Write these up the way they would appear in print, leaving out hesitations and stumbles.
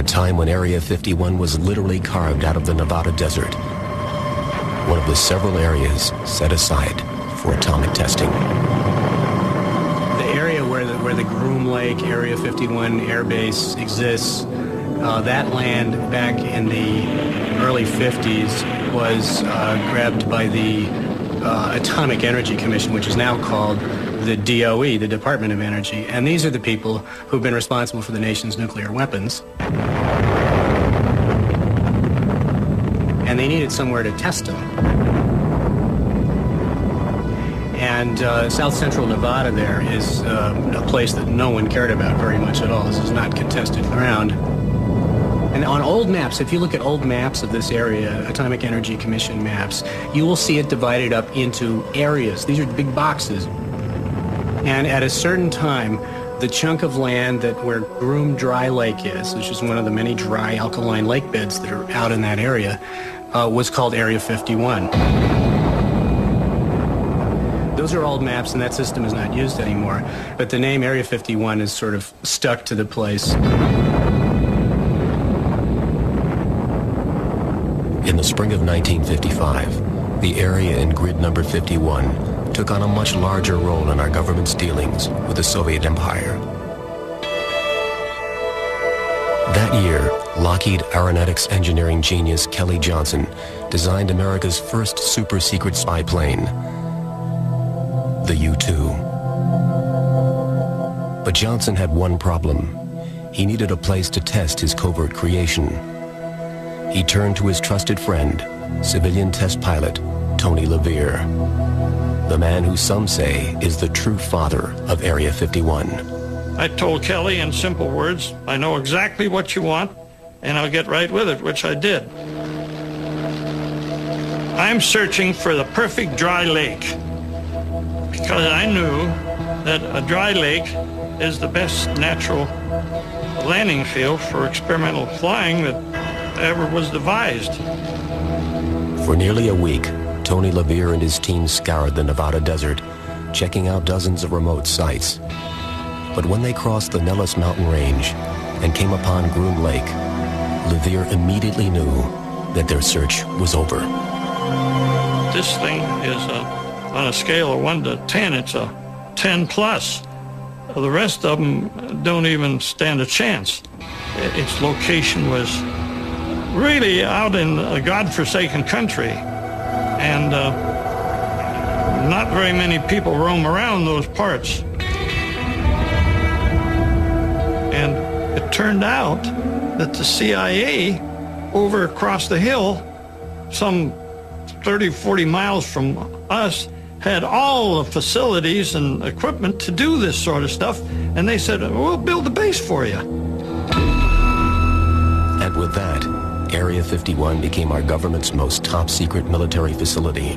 a time when Area 51 was literally carved out of the Nevada desert, one of the several areas set aside for atomic testing. The area where the Groom Lake Area 51 Air Base exists, that land back in the early 50s was grabbed by the Atomic Energy Commission, which is now called the DOE, the Department of Energy. And these are the people who've been responsible for the nation's nuclear weapons. And they needed somewhere to test them. And south central Nevada there is a place that no one cared about very much at all. This is not contested ground. And on old maps, if you look at old maps of this area, Atomic Energy Commission maps, you will see it divided up into areas. These are big boxes. And at a certain time, the chunk of land where Groom Dry Lake is, which is one of the many dry alkaline lake beds that are out in that area, was called Area 51. Those are old maps, and that system is not used anymore. But the name Area 51 is sort of stuck to the place. In the spring of 1955, the area in grid number 51 took on a much larger role in our government's dealings with the Soviet Empire. That year, Lockheed Aeronautics engineering genius Kelly Johnson designed America's first super-secret spy plane, the U-2. But Johnson had one problem. He needed a place to test his covert creation. He turned to his trusted friend, civilian test pilot Tony LaVere, the man who some say is the true father of Area 51. I told Kelly in simple words, I know exactly what you want, and I'll get right with it, which I did. I'm searching for the perfect dry lake, because I knew that a dry lake is the best natural landing field for experimental flying that ever was devised. For nearly a week, Tony LaVere and his team scoured the Nevada desert, checking out dozens of remote sites. But when they crossed the Nellis Mountain Range and came upon Groom Lake, LaVere immediately knew that their search was over. This thing is, on a scale of 1 to 10, it's a 10 plus. The rest of them don't even stand a chance. Its location was really out in a godforsaken country, and not very many people roam around those parts. And it turned out that the CIA over across the hill, some 30, 40 miles from us, had all the facilities and equipment to do this sort of stuff, and they said, we'll build a base for you. And with that, Area 51 became our government's most top-secret military facility.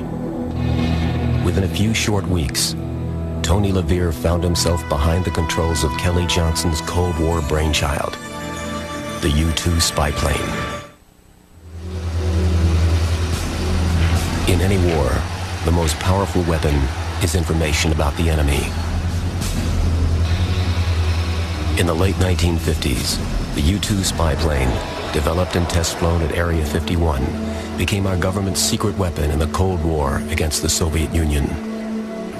Within a few short weeks, Tony LaVere found himself behind the controls of Kelly Johnson's Cold War brainchild, the U-2 spy plane. In any war, the most powerful weapon is information about the enemy. In the late 1950s, the U-2 spy plane, developed and test flown at Area 51, became our government's secret weapon in the Cold War against the Soviet Union.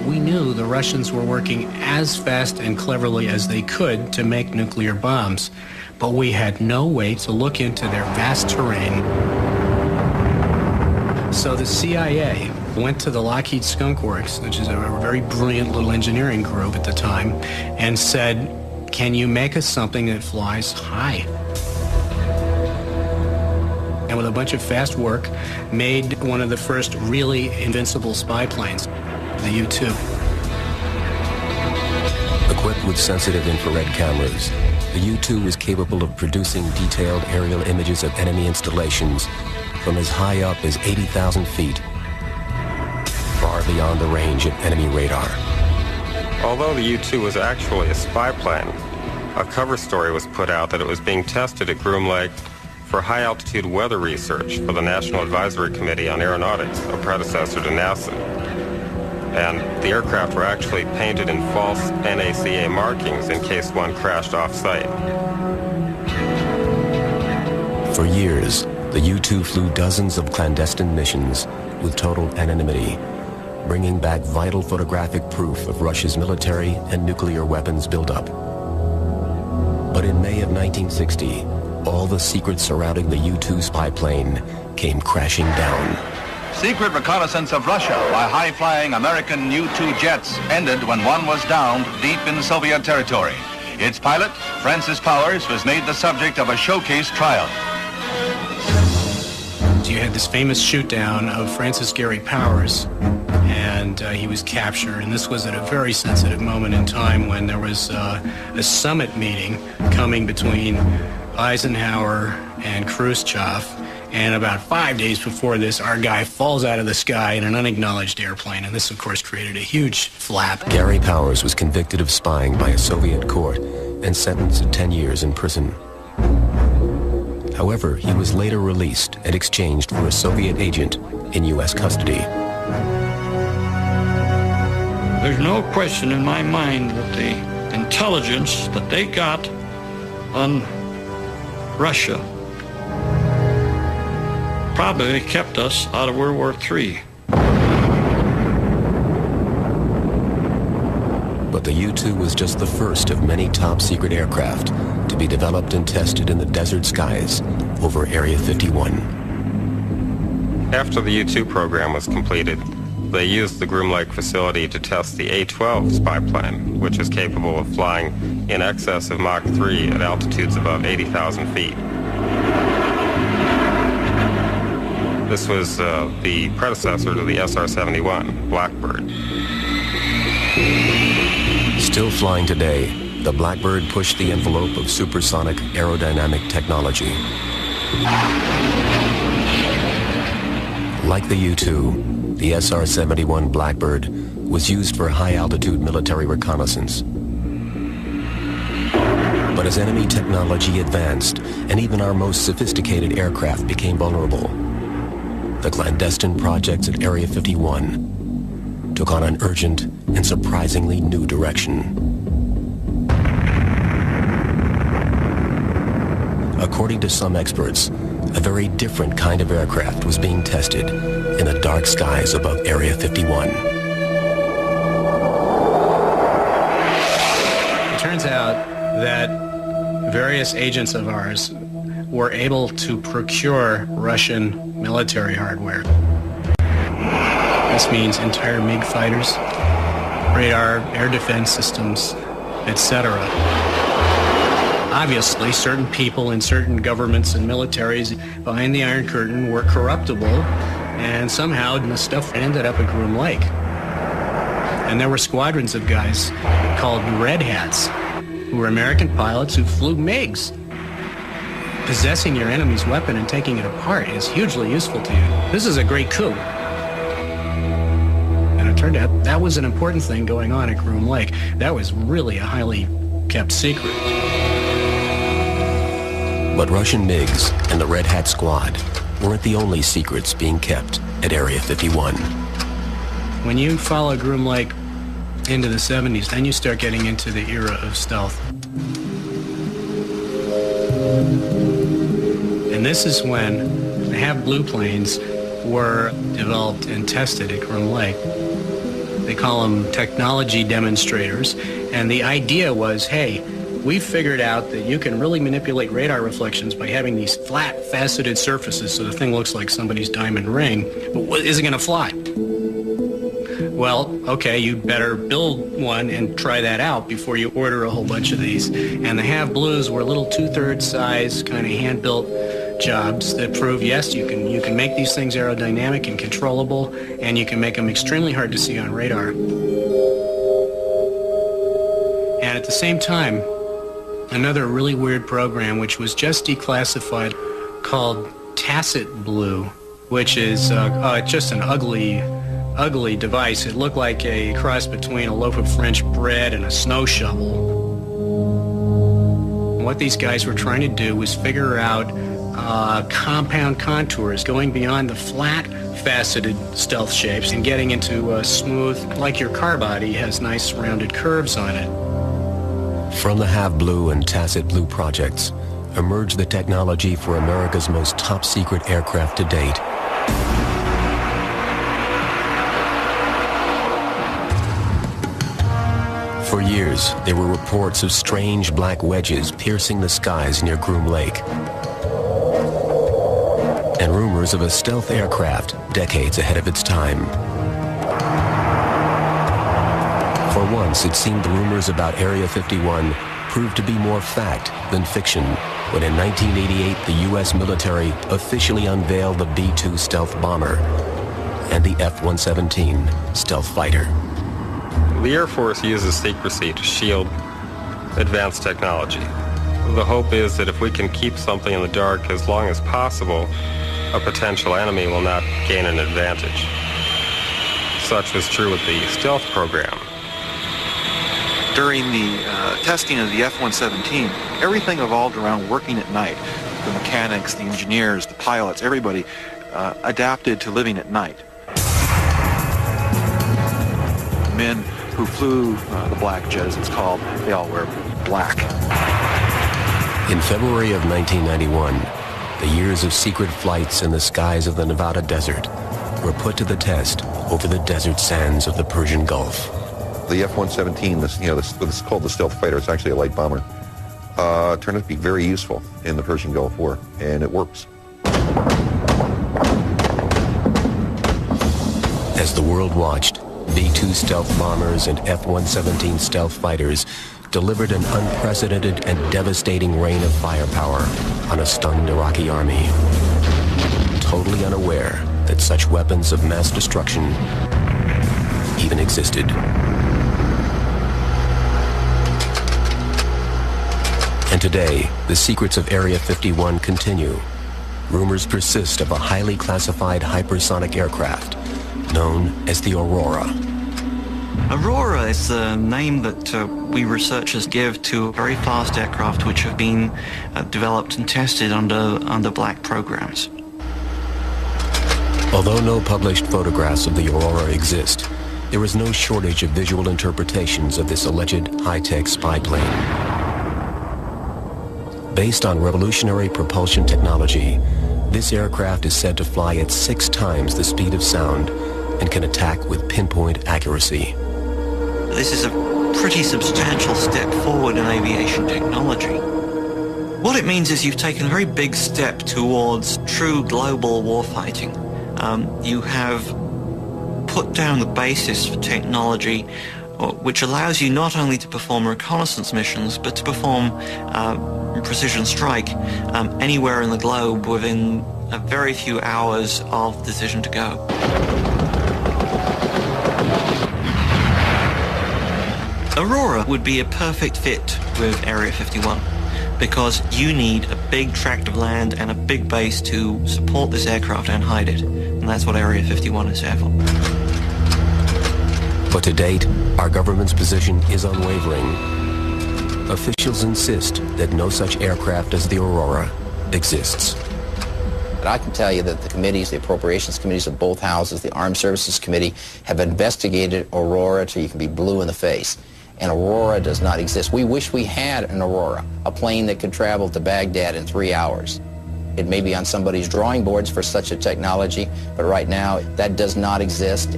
We knew the Russians were working as fast and cleverly as they could to make nuclear bombs, but we had no way to look into their vast terrain. So the CIA went to the Lockheed Skunk Works, which is a very brilliant little engineering group at the time, and said, can you make us something that flies high? And with a bunch of fast work, made one of the first really invincible spy planes, the U-2. Equipped with sensitive infrared cameras, the U-2 was capable of producing detailed aerial images of enemy installations from as high up as 80,000 feet, far beyond the range of enemy radar. Although the U-2 was actually a spy plane, a cover story was put out that it was being tested at Groom Lake for high-altitude weather research for the National Advisory Committee on Aeronautics, a predecessor to NASA. And the aircraft were actually painted in false NACA markings in case one crashed off-site. For years, the U-2 flew dozens of clandestine missions with total anonymity, bringing back vital photographic proof of Russia's military and nuclear weapons buildup. But in May of 1960, all the secrets surrounding the U-2 spy plane came crashing down. Secret reconnaissance of Russia by high-flying American U-2 jets ended when one was downed deep in Soviet territory. Its pilot, Francis Powers, was made the subject of a showcase trial. You had this famous shoot-down of Francis Gary Powers, and he was captured. And this was at a very sensitive moment in time when there was a summit meeting coming between Eisenhower and Khrushchev. And about 5 days before this, our guy falls out of the sky in an unacknowledged airplane. And this, of course, created a huge flap. Gary Powers was convicted of spying by a Soviet court and sentenced to 10 years in prison. However, he was later released and exchanged for a Soviet agent in U.S. custody. There's no question in my mind that the intelligence that they got on Russia probably kept us out of World War III. But the U-2 was just the first of many top-secret aircraft to be developed and tested in the desert skies over Area 51. After the U-2 program was completed, they used the Groom Lake facility to test the A-12 spy plane, which is capable of flying in excess of Mach 3 at altitudes above 80,000 feet. This was the predecessor to the SR-71, Blackbird. Still flying today, the Blackbird pushed the envelope of supersonic aerodynamic technology. Like the U-2, the SR-71 Blackbird was used for high-altitude military reconnaissance. But as enemy technology advanced, and even our most sophisticated aircraft became vulnerable, the clandestine projects at Area 51 took on an urgent and surprisingly new direction. According to some experts, a very different kind of aircraft was being tested in the dark skies above Area 51. It turns out that various agents of ours were able to procure Russian military hardware. This means entire MiG fighters, radar, air defense systems, etc. Obviously, certain people in certain governments and militaries behind the Iron Curtain were corruptible, and somehow the stuff ended up at Groom Lake. And there were squadrons of guys called Red Hats, who were American pilots who flew MiGs. Possessing your enemy's weapon and taking it apart is hugely useful to you. This is a great coup. And it turned out that was an important thing going on at Groom Lake. That was really a highly kept secret. But Russian MiGs and the Red Hat Squad weren't the only secrets being kept at Area 51. When you follow Groom Lake into the 70s, then you start getting into the era of stealth. And this is when the HAV blue planes were developed and tested at Groom Lake. They call them technology demonstrators. And the idea was, hey, we figured out that you can really manipulate radar reflections by having these flat, faceted surfaces so the thing looks like somebody's diamond ring, but is it going to fly? Well, okay, you better build one and try that out before you order a whole bunch of these. And the HAV blues were little 2/3 size, kind of hand-built jobs that prove, yes, you can make these things aerodynamic and controllable, and you can make them extremely hard to see on radar. And at the same time, another really weird program, which was just declassified, called Tacit Blue, which is just an ugly device. It looked like a cross between a loaf of French bread and a snow shovel. And what these guys were trying to do was figure out compound contours, going beyond the flat, faceted stealth shapes and getting into smooth, like your car body has nice rounded curves on it. From the HAV Blue and Tacit Blue projects, emerged the technology for America's most top-secret aircraft to date. For years, there were reports of strange black wedges piercing the skies near Groom Lake, and rumors of a stealth aircraft decades ahead of its time. For once, it seemed the rumors about Area 51 proved to be more fact than fiction when in 1988 the U.S. military officially unveiled the B-2 stealth bomber and the F-117 stealth fighter. The Air Force uses secrecy to shield advanced technology. The hope is that if we can keep something in the dark as long as possible, a potential enemy will not gain an advantage. Such was true with the stealth program. During the testing of the F-117, everything evolved around working at night. The mechanics, the engineers, the pilots, everybody adapted to living at night. Men who flew the black jet, as it's called, they all wear black. In February of 1991, the years of secret flights in the skies of the Nevada desert were put to the test over the desert sands of the Persian Gulf. The F-117, this called the stealth fighter, it's actually a light bomber, turned out to be very useful in the Persian Gulf War, and it works. As the world watched, B-2 stealth bombers and F-117 stealth fighters delivered an unprecedented and devastating rain of firepower on a stunned Iraqi army, totally unaware that such weapons of mass destruction even existed. And today, the secrets of Area 51 continue. Rumors persist of a highly classified hypersonic aircraft known as the Aurora. Aurora is the name that we researchers give to very fast aircraft which have been developed and tested under black programs. Although no published photographs of the Aurora exist, there is no shortage of visual interpretations of this alleged high-tech spy plane. Based on revolutionary propulsion technology, this aircraft is said to fly at 6 times the speed of sound and can attack with pinpoint accuracy. This is a pretty substantial step forward in aviation technology. What it means is you've taken a very big step towards true global warfighting. You have put down the basis for technology which allows you not only to perform reconnaissance missions, but to perform precision strike anywhere in the globe within a very few hours of the decision to go. Aurora would be a perfect fit with Area 51 because you need a big tract of land and a big base to support this aircraft and hide it. And that's what Area 51 is there for. But to date, our government's position is unwavering. Officials insist that no such aircraft as the Aurora exists. But I can tell you that the committees, the appropriations committees of both houses, the Armed Services Committee, have investigated Aurora till you can be blue in the face. And Aurora does not exist. We wish we had an Aurora, a plane that could travel to Baghdad in 3 hours. It may be on somebody's drawing boards for such a technology, but right now that does not exist.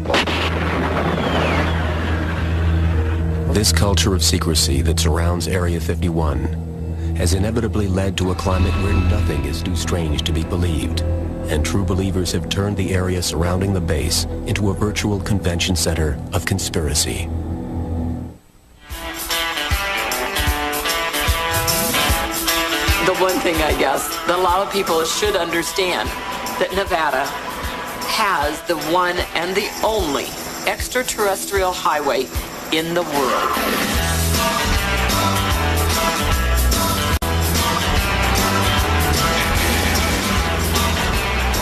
This culture of secrecy that surrounds Area 51 has inevitably led to a climate where nothing is too strange to be believed, and true believers have turned the area surrounding the base into a virtual convention center of conspiracy. The one thing I guess that a lot of people should understand, that Nevada has the one and the only extraterrestrial highway in the world.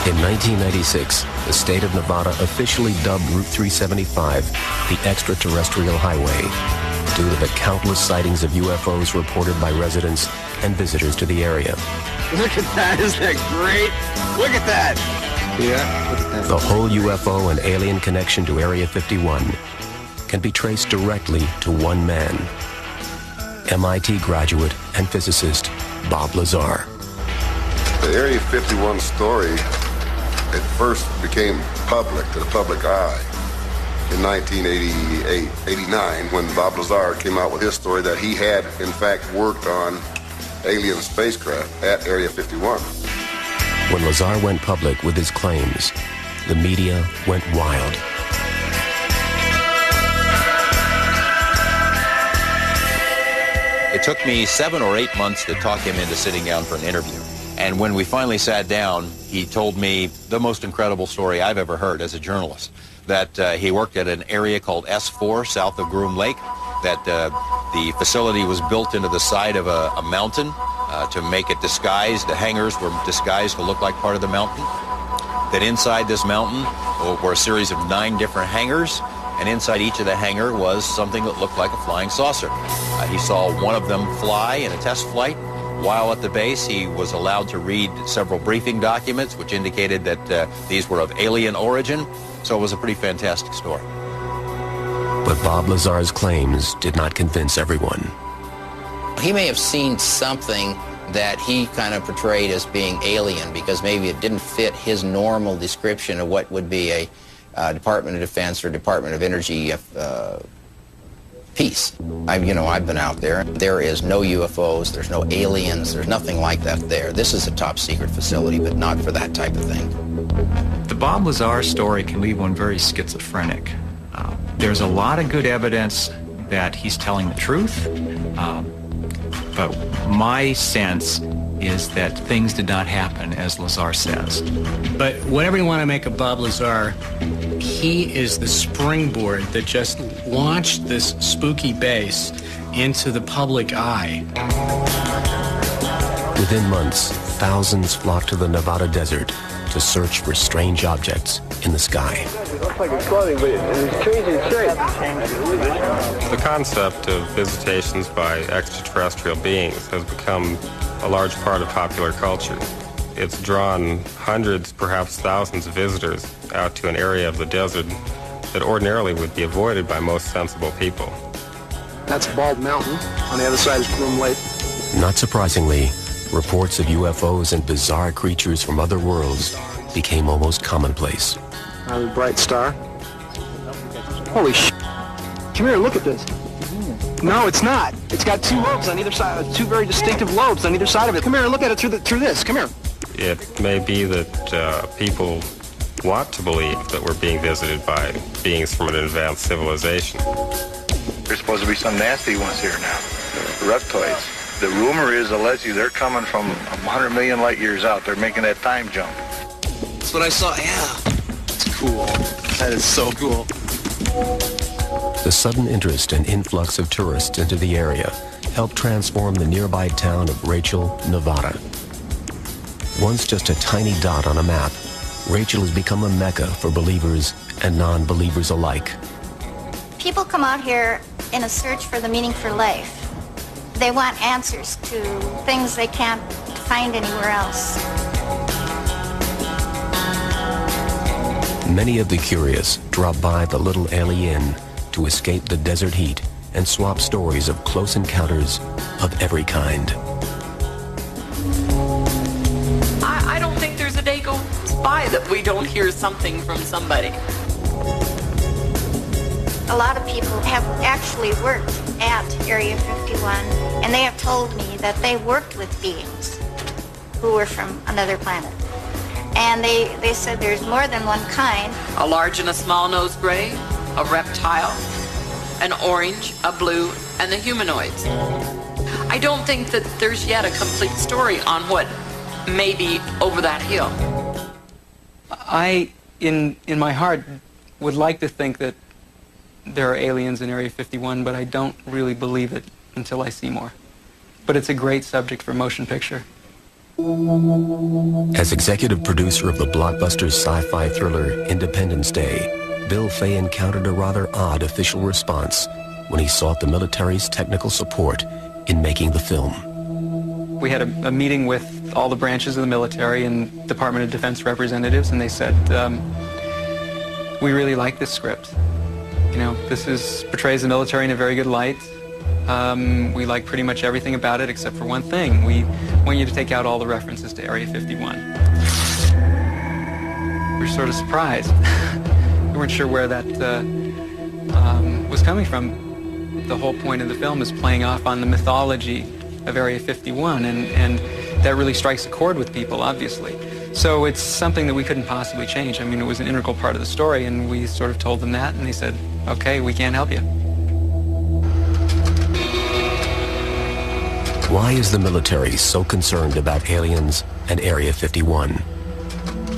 In 1996, the state of Nevada officially dubbed Route 375 the extraterrestrial highway due to the countless sightings of UFOs reported by residents and visitors to the area. Look at that, isn't that great? Look at that! Yeah, look at that. The whole UFO and alien connection to Area 51 can be traced directly to one man, MIT graduate and physicist Bob Lazar. The Area 51 story, it first became public, to the public eye, in 1988-89, when Bob Lazar came out with his story that he had, in fact, worked on alien spacecraft at Area 51. When Lazar went public with his claims, the media went wild. It took me 7 or 8 months to talk him into sitting down for an interview. And when we finally sat down, he told me the most incredible story I've ever heard as a journalist. That he worked at an area called S4 south of Groom Lake, that the facility was built into the side of a mountain to make it disguised. The hangars were disguised to look like part of the mountain. That inside this mountain were a series of 9 different hangars, and inside each of the hangar was something that looked like a flying saucer. He saw one of them fly in a test flight. While at the base, he was allowed to read several briefing documents which indicated that these were of alien origin. So it was a pretty fantastic story. But Bob Lazar's claims did not convince everyone. He may have seen something that he kind of portrayed as being alien because maybe it didn't fit his normal description of what would be a Department of Defense or Department of Energy piece. I've been out there. There is no UFOs, there's no aliens, there's nothing like that there. This is a top secret facility, but not for that type of thing. The Bob Lazar story can leave one very schizophrenic. There's a lot of good evidence that he's telling the truth, but my sense is that things did not happen as Lazar says. But whatever you want to make of Bob Lazar, he is the springboard that just launched this spooky base into the public eye. Within months, thousands flocked to the Nevada desert to search for strange objects in the sky. It looks like it's floating, but it's changing shape. The concept of visitations by extraterrestrial beings has become a large part of popular culture. It's drawn hundreds, perhaps thousands of visitors out to an area of the desert that ordinarily would be avoided by most sensible people. That's Bald Mountain. On the other side is Groom Lake. Not surprisingly, reports of UFOs and bizarre creatures from other worlds became almost commonplace. Another bright star. Holy sh**. Come here, look at this. No, it's not. It's got 2 lobes on either side, 2 very distinctive lobes on either side of it. Come here and look at it through this. Come here. It may be that people want to believe that we're being visited by beings from an advanced civilization. There's supposed to be some nasty ones here now, reptoids. The rumor is, allegedly, they're coming from 100 million light years out. They're making that time jump. That's what I saw, yeah. It's cool. That is so cool. The sudden interest and influx of tourists into the area helped transform the nearby town of Rachel, Nevada. Once just a tiny dot on a map, Rachel has become a mecca for believers and non-believers alike. People come out here in a search for the meaning for life. They want answers to things they can't find anywhere else. Many of the curious drop by the Little Alley Inn to escape the desert heat and swap stories of close encounters of every kind. I don't think there's a day goes by that we don't hear something from somebody. A lot of people have actually worked at Area 51, and they have told me that they worked with beings who were from another planet. And they said there's more than one kind. A large and a small-nosed gray, a reptile, an orange, a blue, and the humanoids. I don't think that there's yet a complete story on what may be over that hill. I, in my heart, would like to think that there are aliens in Area 51, but I don't really believe it until I see more. But it's a great subject for motion picture. As executive producer of the blockbuster sci-fi thriller Independence Day, Bill Fay encountered a rather odd official response when he sought the military's technical support in making the film. We had a meeting with all the branches of the military and Department of Defense representatives, and they said, we really like this script. You know, this portrays the military in a very good light. We like pretty much everything about it except for one thing. We want you to take out all the references to Area 51. We're sort of surprised. We weren't sure where that was coming from. The whole point of the film is playing off on the mythology of Area 51, and that really strikes a chord with people, obviously. So it's something that we couldn't possibly change. I mean, it was an integral part of the story, and we sort of told them that, and they said, okay, we can't help you. Why is the military so concerned about aliens and Area 51?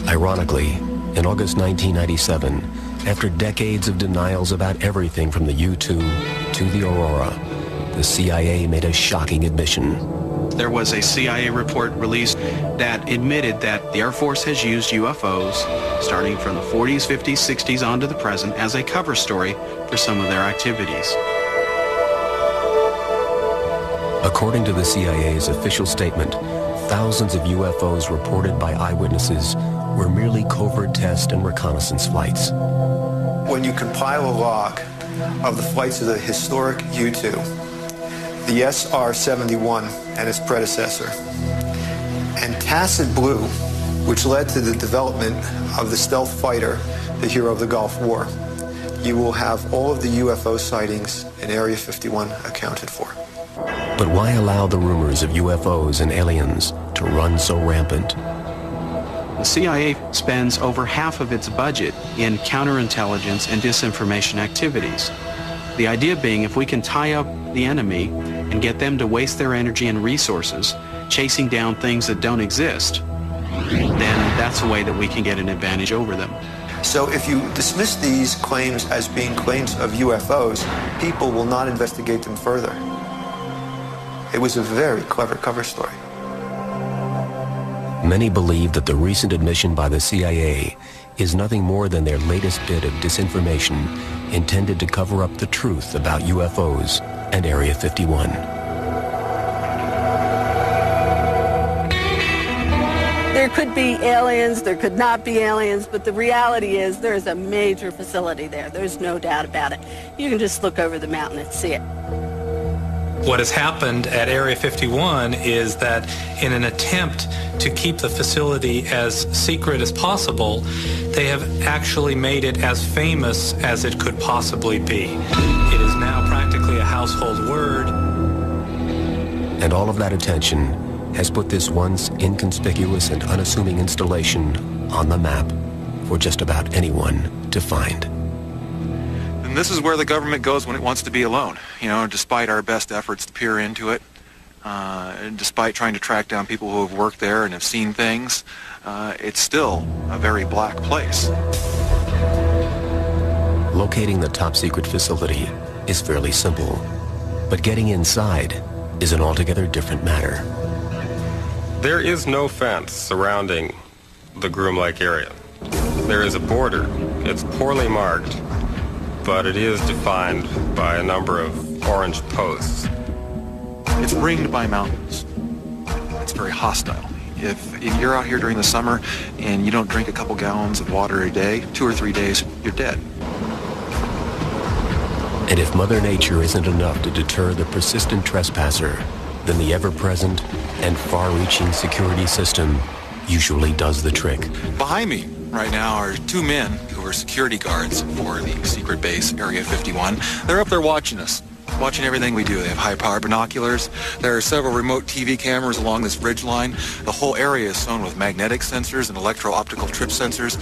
Ironically, in August 1997, after decades of denials about everything from the U-2 to the Aurora, the CIA made a shocking admission. There was a CIA report released that admitted that the Air Force has used UFOs starting from the 40s, 50s, 60s on to the present as a cover story for some of their activities. According to the CIA's official statement, thousands of UFOs reported by eyewitnesses were merely covert test and reconnaissance flights. When you compile a log of the flights of the historic U-2, the SR-71 and its predecessor, and Tacit Blue, which led to the development of the stealth fighter, the hero of the Gulf War, you will have all of the UFO sightings in Area 51 accounted for. But why allow the rumors of UFOs and aliens to run so rampant? The CIA spends over half of its budget in counterintelligence and disinformation activities. The idea being, if we can tie up the enemy and get them to waste their energy and resources chasing down things that don't exist, then that's a way that we can get an advantage over them. So if you dismiss these claims as being claims of UFOs, people will not investigate them further. It was a very clever cover story. Many believe that the recent admission by the CIA is nothing more than their latest bit of disinformation intended to cover up the truth about UFOs and Area 51. There could be aliens, there could not be aliens, but the reality is there's a major facility there. There's no doubt about it. You can just look over the mountain and see it. What has happened at Area 51 is that in an attempt to keep the facility as secret as possible, they have actually made it as famous as it could possibly be. It is now practically a household word. And all of that attention has put this once inconspicuous and unassuming installation on the map for just about anyone to find. And this is where the government goes when it wants to be alone. You know, despite our best efforts to peer into it, despite trying to track down people who have worked there and have seen things, it's still a very black place. Locating the top-secret facility is fairly simple, but getting inside is an altogether different matter. There is no fence surrounding the Groom Lake area. There is a border. It's poorly marked, but it is defined by a number of orange posts. It's ringed by mountains. It's very hostile. If you're out here during the summer and you don't drink a couple gallons of water a day, 2 or 3 days, you're dead. And if Mother Nature isn't enough to deter the persistent trespasser, then the ever-present and far-reaching security system usually does the trick. Behind me right now are 2 men who are security guards for the secret base, Area 51. They're up there watching us, watching everything we do. They have high-powered binoculars. There are several remote TV cameras along this ridge line. The whole area is sewn with magnetic sensors and electro-optical trip sensors,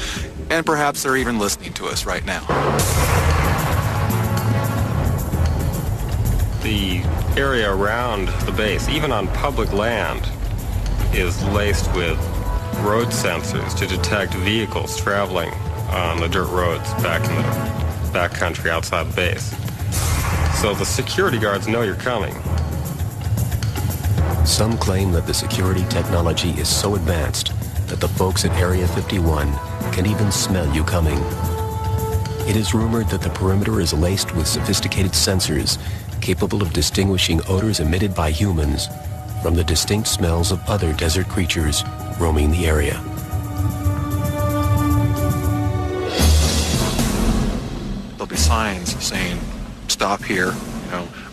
and perhaps they're even listening to us right now. The area around the base, even on public land, is laced with road sensors to detect vehicles traveling on the dirt roads back in the backcountry outside the base. So the security guards know you're coming. Some claim that the security technology is so advanced that the folks at Area 51 can even smell you coming. It is rumored that the perimeter is laced with sophisticated sensors capable of distinguishing odors emitted by humans from the distinct smells of other desert creatures roaming the area. There'll be signs saying, stop here,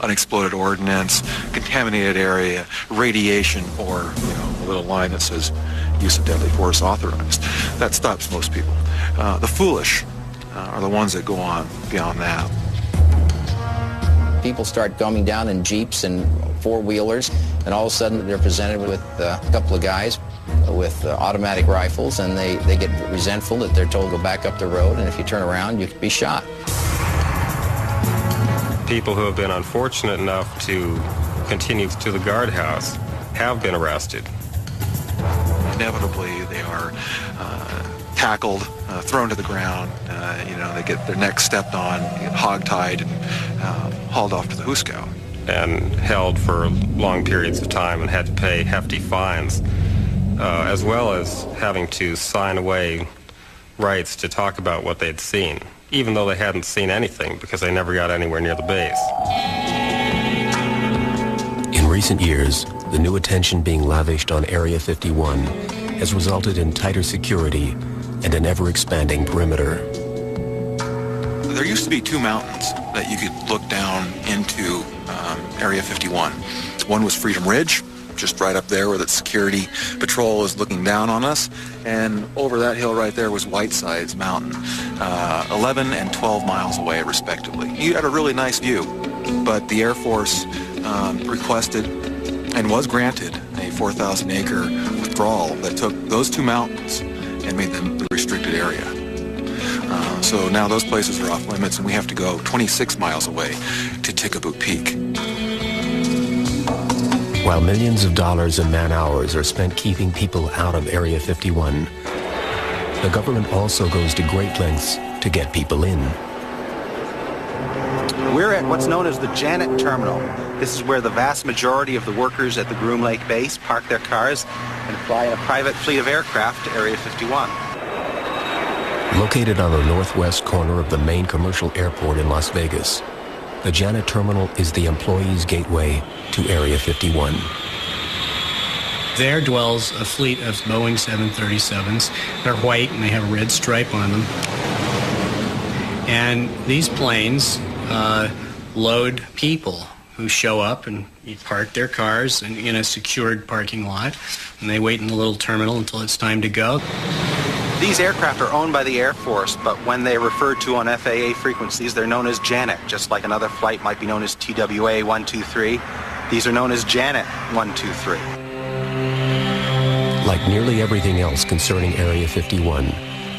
unexploded ordnance, contaminated area, radiation, or a little line that says use of deadly force authorized. That stops most people. The foolish are the ones that go on beyond that. People start coming down in Jeeps and four-wheelers, and all of a sudden they're presented with a couple of guys with automatic rifles, and they get resentful that they're told to go back up the road, and if you turn around, you could be shot. People who have been unfortunate enough to continue to the guardhouse have been arrested. Inevitably, they are tackled, thrown to the ground. They get their necks stepped on, get hogtied, and hauled off to the Huskow. And held for long periods of time and had to pay hefty fines, as well as having to sign away rights to talk about what they'd seen, even though they hadn't seen anything because they never got anywhere near the base. In recent years, the new attention being lavished on Area 51 has resulted in tighter security and an ever-expanding perimeter. There used to be two mountains that you could look down into Area 51. One was Freedom Ridge, just right up there where the security patrol is looking down on us, and over that hill right there was Whitesides Mountain, 11 and 12 miles away respectively. You had a really nice view, but the Air Force requested and was granted a 4,000-acre withdrawal that took those two mountains and made them the restricted area. So now those places are off limits, and we have to go 26 miles away to Tickaboo Peak. While millions of dollars and man-hours are spent keeping people out of Area 51, the government also goes to great lengths to get people in. We're at what's known as the Janet Terminal. This is where the vast majority of the workers at the Groom Lake base park their cars and fly in a private fleet of aircraft to Area 51. Located on the northwest corner of the main commercial airport in Las Vegas, the Janet Terminal is the employees' gateway to Area 51. There dwells a fleet of Boeing 737s. They're white and they have a red stripe on them. And these planes load people who show up and park their cars in a secured parking lot, and they wait in the little terminal until it's time to go. These aircraft are owned by the Air Force, but when they're referred to on FAA frequencies, they're known as Janet, just like another flight might be known as TWA 123. These are known as Janet 123. Like nearly everything else concerning Area 51,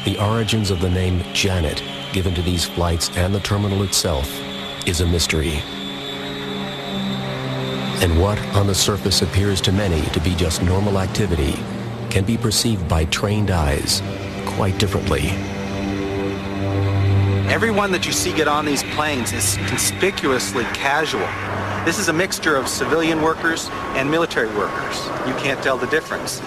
the origins of the name Janet given to these flights and the terminal itself is a mystery. And what on the surface appears to many to be just normal activity can be perceived by trained eyes quite differently. Everyone that you see get on these planes is conspicuously casual. This is a mixture of civilian workers and military workers. You can't tell the difference.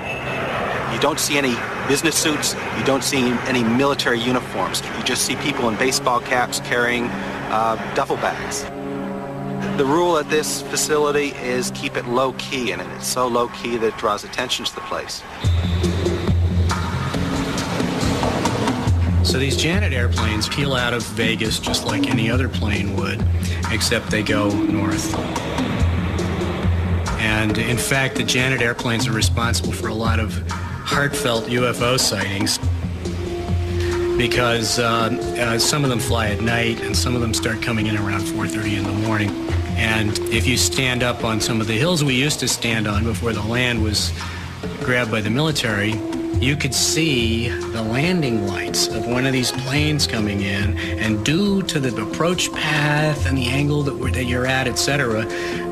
You don't see any business suits. You don't see any military uniforms. You just see people in baseball caps carrying duffel bags. The rule at this facility is keep it low-key, and it's so low-key that it draws attention to the place. So these Janet airplanes peel out of Vegas just like any other plane would, except they go north. And in fact, the Janet airplanes are responsible for a lot of heartfelt UFO sightings because some of them fly at night and some of them start coming in around 4:30 in the morning. And if you stand up on some of the hills we used to stand on before the land was grabbed by the military, you could see the landing lights of one of these planes coming in, and due to the approach path and the angle that you're at, etc.,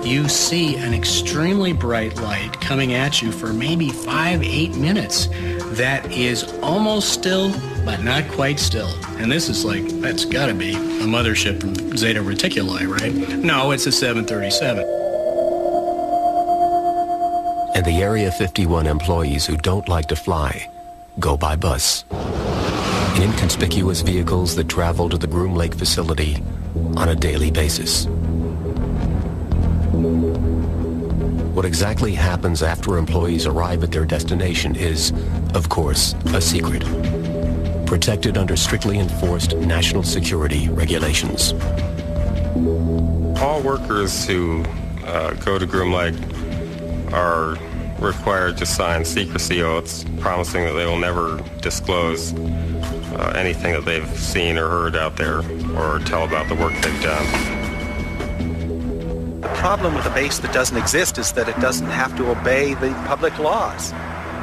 you see an extremely bright light coming at you for maybe 5-8 minutes that is almost still, but not quite still. And this is like, that's got to be a mothership from Zeta Reticuli, right? No, it's a 737. And the Area 51 employees who don't like to fly go by bus. In inconspicuous vehicles that travel to the Groom Lake facility on a daily basis. What exactly happens after employees arrive at their destination is, of course, a secret, protected under strictly enforced national security regulations. All workers who go to Groom Lake are required to sign secrecy oaths promising that they will never disclose anything that they've seen or heard out there or tell about the work they've done. The problem with a base that doesn't exist is that it doesn't have to obey the public laws.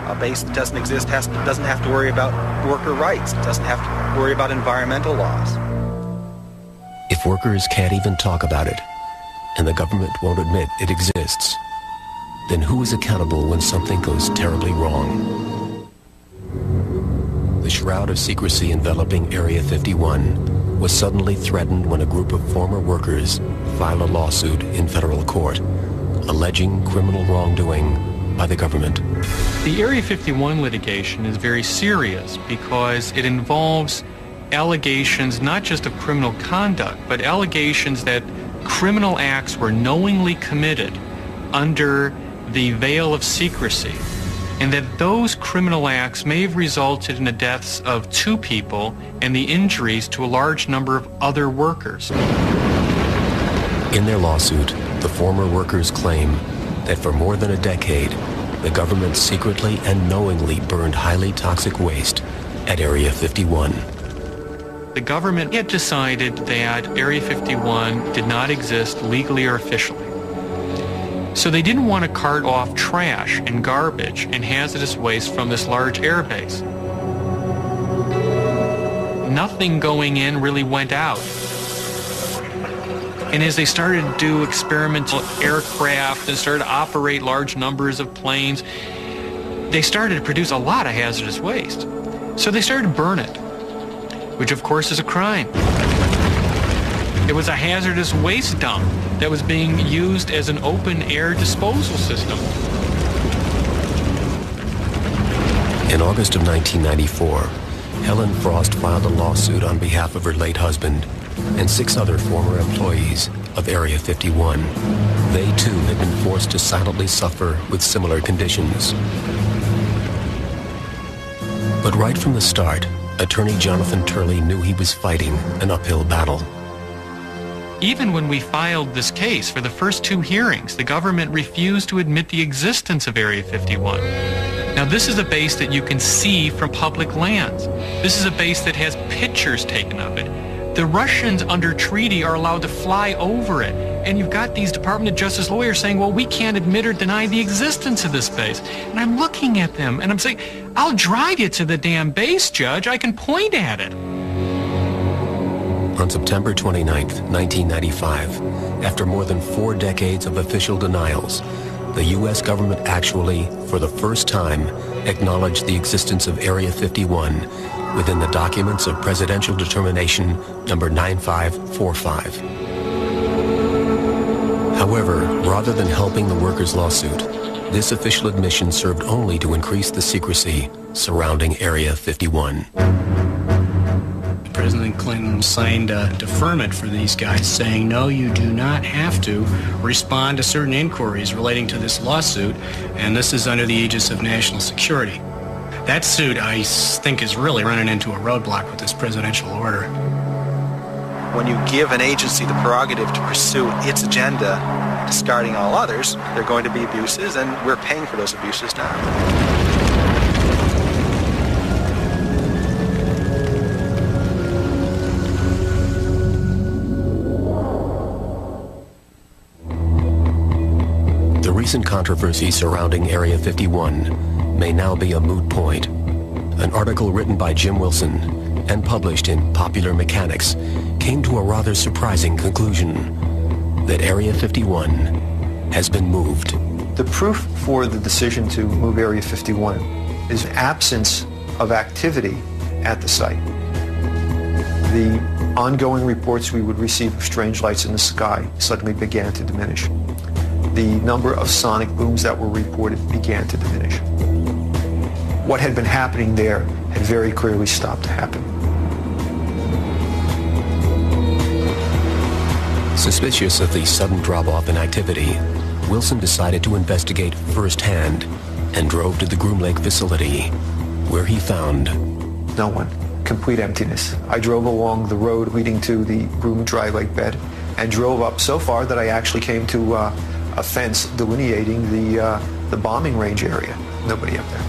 A base that doesn't exist doesn't have to worry about worker rights. It doesn't have to worry about environmental laws. If workers can't even talk about it, and the government won't admit it exists, then who is accountable when something goes terribly wrong? The shroud of secrecy enveloping Area 51 was suddenly threatened when a group of former workers filed a lawsuit in federal court, alleging criminal wrongdoing by the government. The Area 51 litigation is very serious because it involves allegations not just of criminal conduct, but allegations that criminal acts were knowingly committed under the veil of secrecy, and that those criminal acts may have resulted in the deaths of 2 people and the injuries to a large number of other workers. In their lawsuit, the former workers claim that for more than a decade, the government secretly and knowingly burned highly toxic waste at Area 51. The government had decided that Area 51 did not exist legally or officially. So they didn't want to cart off trash and garbage and hazardous waste from this large airbase. Nothing going in really went out. And as they started to do experimental aircraft and started to operate large numbers of planes, they started to produce a lot of hazardous waste. So they started to burn it, which of course is a crime. It was a hazardous waste dump that was being used as an open-air disposal system. In August of 1994, Helen Frost filed a lawsuit on behalf of her late husband and 6 other former employees of Area 51. They too had been forced to silently suffer with similar conditions. But right from the start, attorney Jonathan Turley knew he was fighting an uphill battle. Even when we filed this case for the first 2 hearings, the government refused to admit the existence of Area 51. Now, this is a base that you can see from public lands. This is a base that has pictures taken of it. The Russians, under treaty, are allowed to fly over it. And you've got these Department of Justice lawyers saying, well, we can't admit or deny the existence of this base. And I'm looking at them, and I'm saying, I'll drive you to the damn base, Judge. I can point at it. On September 29th, 1995, after more than 4 decades of official denials, the U.S. government actually, for the first time, acknowledged the existence of Area 51 within the documents of Presidential Determination number 9545. However, rather than helping the workers' lawsuit, this official admission served only to increase the secrecy surrounding Area 51. President Clinton signed a deferment for these guys saying, no, you do not have to respond to certain inquiries relating to this lawsuit, and this is under the aegis of national security. That suit, I think, is really running into a roadblock with this presidential order. When you give an agency the prerogative to pursue its agenda, discarding all others, there are going to be abuses, and we're paying for those abuses now. The recent controversy surrounding Area 51 may now be a moot point. An article written by Jim Wilson and published in Popular Mechanics came to a rather surprising conclusion that Area 51 has been moved. The proof for the decision to move Area 51 is absence of activity at the site. The ongoing reports we would receive of strange lights in the sky suddenly began to diminish. The number of sonic booms that were reported began to diminish. What had been happening there had very clearly stopped happening. Suspicious of the sudden drop-off in activity, Wilson decided to investigate firsthand and drove to the Groom Lake facility, where he found no one. Complete emptiness. I drove along the road leading to the Groom Dry Lake bed. and drove up so far that I actually came to a fence delineating the bombing range area. Nobody up there.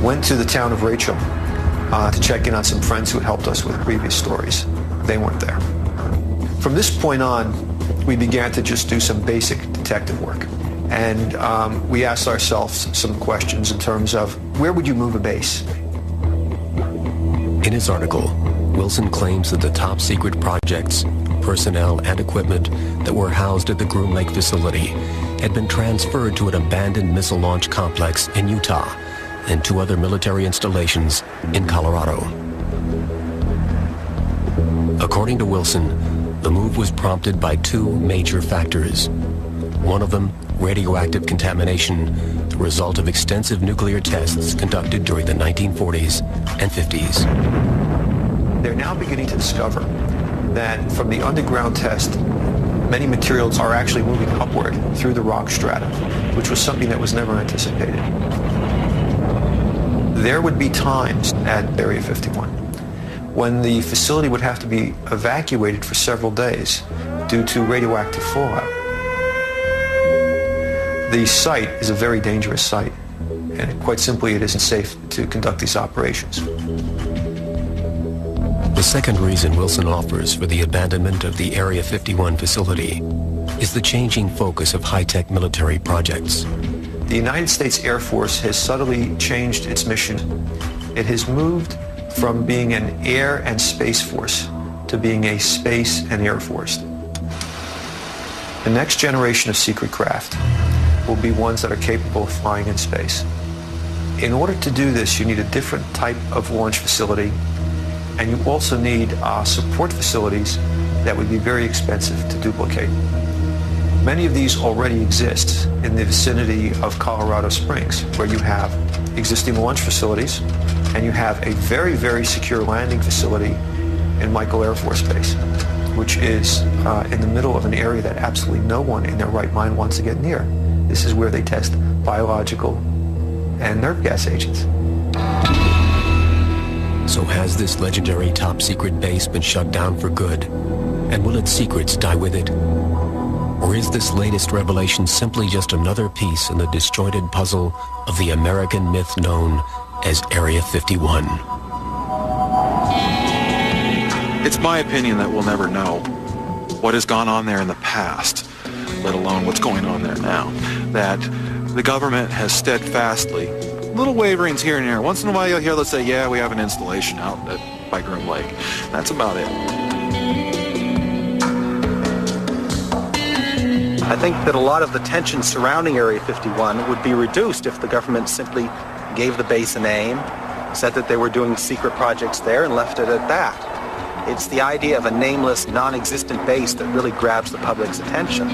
Went to the town of Rachel to check in on some friends who had helped us with previous stories. They weren't there. From this point on, we began to just do some basic detective work. And we asked ourselves some questions in terms of, where would you move a base? In his article, Wilson claims that the top secret projects, personnel, and equipment that were housed at the Groom Lake facility had been transferred to an abandoned missile launch complex in Utah and 2 other military installations in Colorado. According to Wilson, the move was prompted by 2 major factors. One of them, radioactive contamination, the result of extensive nuclear tests conducted during the 1940s and 50s. They're now beginning to discover that from the underground test, many materials are actually moving upward through the rock strata, which was something that was never anticipated. There would be times at Area 51 when the facility would have to be evacuated for several days due to radioactive fallout. The site is a very dangerous site, and quite simply it isn't safe to conduct these operations. The second reason Wilson offers for the abandonment of the Area 51 facility is the changing focus of high-tech military projects. The United States Air Force has subtly changed its mission. It has moved from being an air and space force to being a space and air force. The next generation of secret craft will be ones that are capable of flying in space. In order to do this, you need a different type of launch facility, and you also need support facilities that would be very expensive to duplicate. Many of these already exist in the vicinity of Colorado Springs, where you have existing launch facilities, and you have a very, very secure landing facility in Michael Air Force Base, which is in the middle of an area that absolutely no one in their right mind wants to get near. This is where they test biological and nerve gas agents. So has this legendary top-secret base been shut down for good? And will its secrets die with it? Or is this latest revelation simply just another piece in the disjointed puzzle of the American myth known as Area 51? It's my opinion that we'll never know what has gone on there in the past, let alone what's going on there now. That the government has steadfastly, little waverings here and there. Once in a while you'll hear, let's say, yeah, we have an installation out by Groom Lake. That's about it. I think that a lot of the tension surrounding Area 51 would be reduced if the government simply gave the base a name, said that they were doing secret projects there, and left it at that. It's the idea of a nameless, non-existent base that really grabs the public's attention.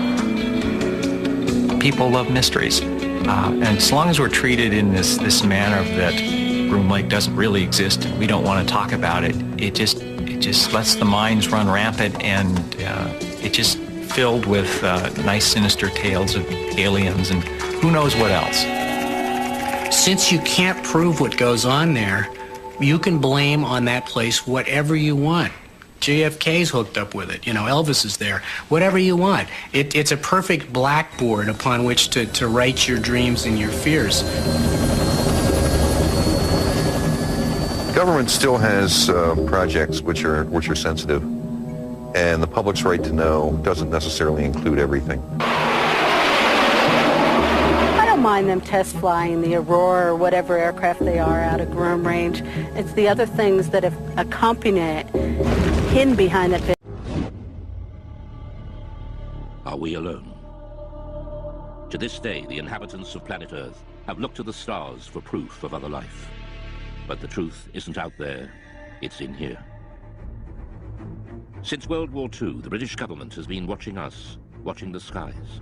People love mysteries. And as long as we're treated in this manner that Groom Lake doesn't really exist and we don't want to talk about it, it just lets the minds run rampant, and it just filled with nice sinister tales of aliens and who knows what else. Since you can't prove what goes on there, you can blame on that place whatever you want. JFK's hooked up with it. You know, Elvis is there. Whatever you want. It's a perfect blackboard upon which to write your dreams and your fears. Government still has projects which are sensitive, and the public's right to know doesn't necessarily include everything. I don't mind them test flying the Aurora or whatever aircraft they are out of Groom Range. It's the other things that have accompanied it, hidden behind that picture. Are we alone? To this day, the inhabitants of planet Earth have looked to the stars for proof of other life. But the truth isn't out there, it's in here. Since World War II, the British government has been watching us, watching the skies.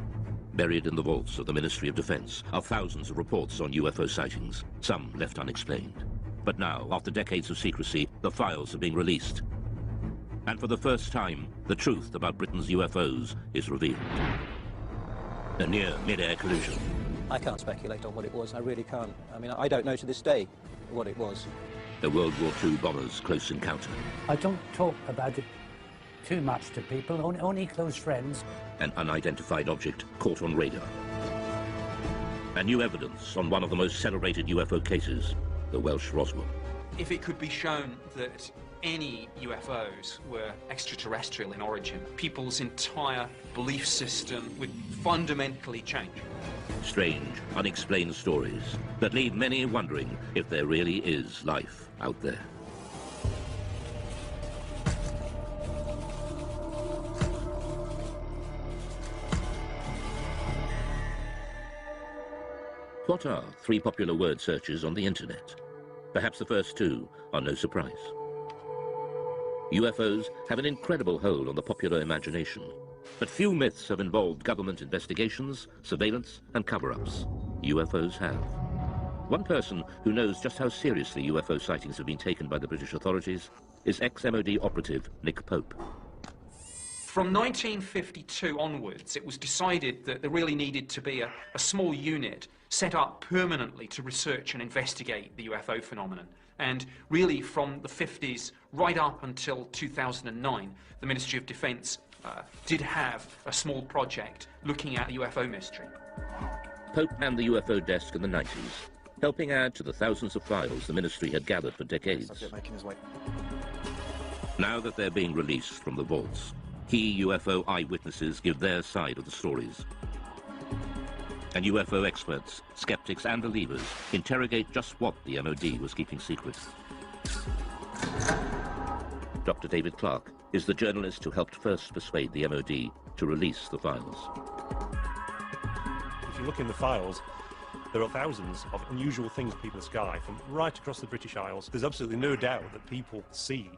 Buried in the vaults of the Ministry of Defense are thousands of reports on UFO sightings, some left unexplained. But now, after decades of secrecy, the files are being released. And for the first time, the truth about Britain's UFOs is revealed. A near mid-air collision. I can't speculate on what it was, I really can't. I mean, I don't know to this day what it was. A World War II bomber's close encounter. I don't talk about it too much to people, only close friends. An unidentified object caught on radar. And new evidence on one of the most celebrated UFO cases, the Welsh Roswell. If it could be shown that any UFOs were extraterrestrial in origin, people's entire belief system would fundamentally change. Strange, unexplained stories that leave many wondering if there really is life out there. What are 3 popular word searches on the internet? Perhaps the first 2 are no surprise. UFOs have an incredible hold on the popular imagination, but few myths have involved government investigations, surveillance, and cover-ups. UFOs have. One person who knows just how seriously UFO sightings have been taken by the British authorities is ex-MOD operative Nick Pope. From 1952 onwards, it was decided that there really needed to be a small unit set up permanently to research and investigate the UFO phenomenon. And really from the 50s right up until 2009, the Ministry of Defence did have a small project looking at the UFO mystery. Pope manned the UFO desk in the 90s, helping add to the thousands of files the ministry had gathered for decades. Now that they're being released from the vaults, key UFO eyewitnesses give their side of the stories. And UFO experts, skeptics and believers interrogate just what the MOD was keeping secret. Dr. David Clark is the journalist who helped first persuade the MOD to release the files. If you look in the files, there are thousands of unusual things people in the sky from right across the British Isles. There's absolutely no doubt that people see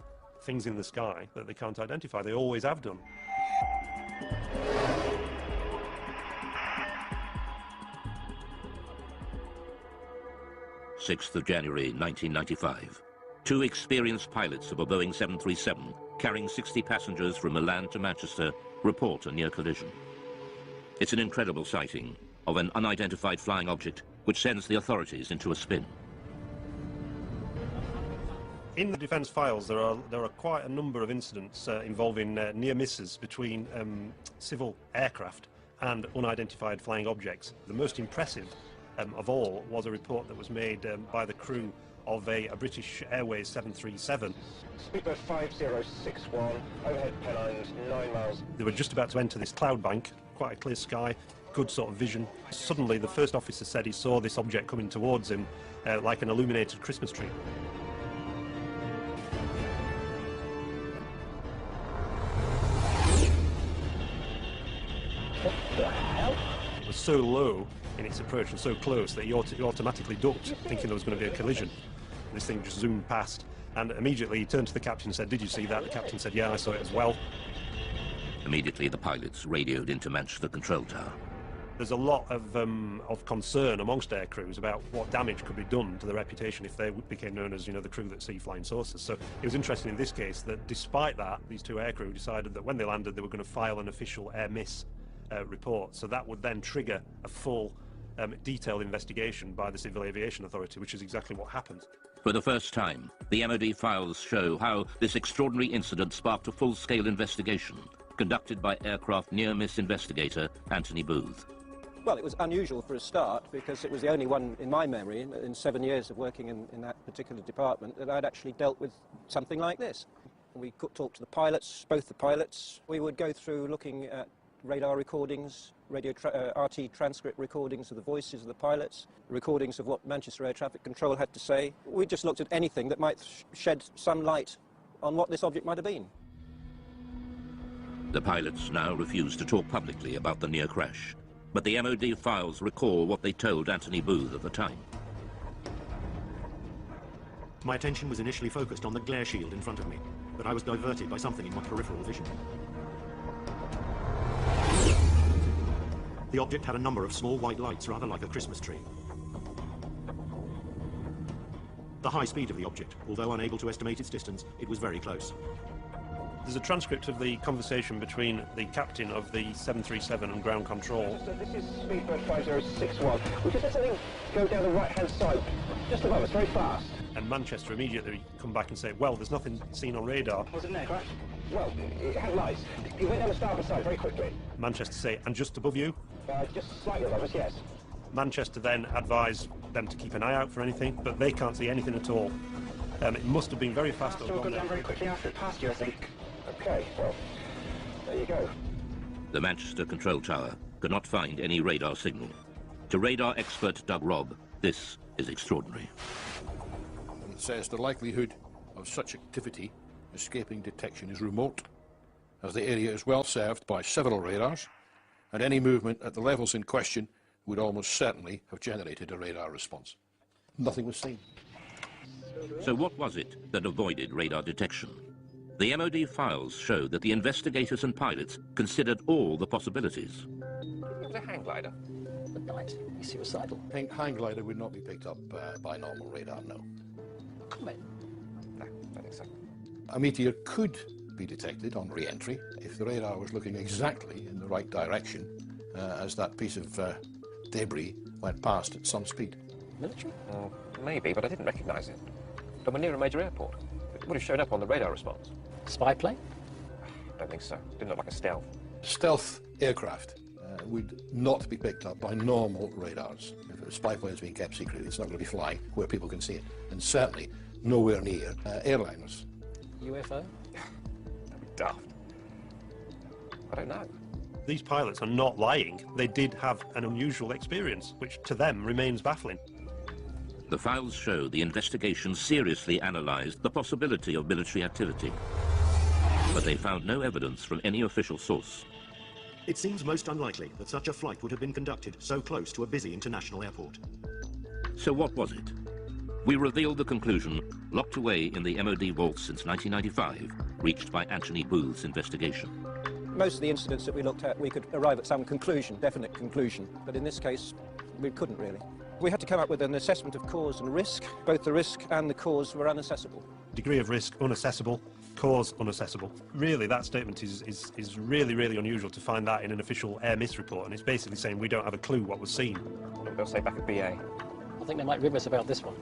things in the sky that they can't identify. They always have done. January 1995. 2 experienced pilots of a Boeing 737 carrying 60 passengers from Milan to Manchester report a near collision. It's an incredible sighting of an unidentified flying object which sends the authorities into a spin. In the defence files, there are quite a number of incidents involving near misses between civil aircraft and unidentified flying objects. The most impressive of all was a report that was made by the crew of a British Airways 737. Speedbird 5061, overhead Pennines, 9 miles. They were just about to enter this cloud bank, quite a clear sky, good sort of vision. Suddenly the first officer said he saw this object coming towards him like an illuminated Christmas tree. What the hell? It was so low in its approach and so close that he automatically ducked, thinking there was going to be a collision. This thing just zoomed past, and immediately he turned to the captain and said, "Did you see that?" The captain said, "Yeah, I saw it as well." Immediately the pilots radioed into Manchester Control Tower. There's a lot of concern amongst air crews about what damage could be done to the reputation if they became known as, the crew that see flying saucers. So it was interesting in this case that despite that, these 2 air crew decided that when they landed they were going to file an official air miss report. So that would then trigger a full detailed investigation by the Civil Aviation Authority, which is exactly what happened. For the first time, the MOD files show how this extraordinary incident sparked a full-scale investigation conducted by aircraft near-miss investigator Anthony Booth. Well, it was unusual for a start because it was the only one in my memory in 7 years of working in that particular department that I'd actually dealt with something like this. We could talk to the pilots, both the pilots. We would go through looking at radar recordings, RT transcript recordings of the voices of the pilots, recordings of what Manchester Air Traffic Control had to say. We just looked at anything that might shed some light on what this object might have been. The pilots now refuse to talk publicly about the near crash, but the MOD files recall what they told Anthony Booth at the time. My attention was initially focused on the glare shield in front of me, but I was diverted by something in my peripheral vision. The object had a number of small white lights, rather like a Christmas tree. The high speed of the object, although unable to estimate its distance, it was very close. There's a transcript of the conversation between the captain of the 737 and ground control. This is Speedbird 5061. We just had something go down the right-hand side, just above us, very fast. And Manchester immediately come back and say, well, there's nothing seen on radar. Was it an aircraft? Well, it had lights. It went down the starboard side very quickly. Manchester say, and just above you? Just slightly above us, yes. Manchester then advise them to keep an eye out for anything, but they can't see anything at all. It must have been very fast. So we'll go down very quickly after it passed you, I think. Okay, well, there you go. The Manchester control tower could not find any radar signal. To radar expert Doug Robb, this is extraordinary. It says the likelihood of such activity escaping detection is remote, as the area is well served by several radars, and any movement at the levels in question would almost certainly have generated a radar response. Nothing was seen. So what was it that avoided radar detection? The MOD files show that the investigators and pilots considered all the possibilities. It was a hang glider. At night, he's suicidal. Hang glider would not be picked up by normal radar, no. Comment? No, I don't think so. A meteor could be detected on re-entry if the radar was looking exactly in the right direction as that piece of debris went past at some speed. Military? Maybe, but I didn't recognise it. But we're near a major airport. It would have shown up on the radar response. Spy plane? I don't think so. Didn't look like a stealth. Stealth aircraft would not be picked up by normal radars. If a spy plane is being kept secret, it's not going to be flying where people can see it. And certainly nowhere near airliners. UFO? That'd be daft. I don't know. These pilots are not lying. They did have an unusual experience, which to them remains baffling. The files show the investigation seriously analysed the possibility of military activity. But they found no evidence from any official source. It seems most unlikely that such a flight would have been conducted so close to a busy international airport. So what was it? We revealed the conclusion, locked away in the MOD vaults since 1995, reached by Anthony Booth's investigation. Most of the incidents that we looked at, we could arrive at some conclusion, definite conclusion. But in this case, we couldn't really. We had to come up with an assessment of cause and risk. Both the risk and the cause were unassessable. Degree of risk, unassessable. Cause, unassessable. Really, that statement is really, really unusual to find that in an official air miss report, and it's basically saying we don't have a clue what was seen. They'll say back at BA. I think they might rib us about this one.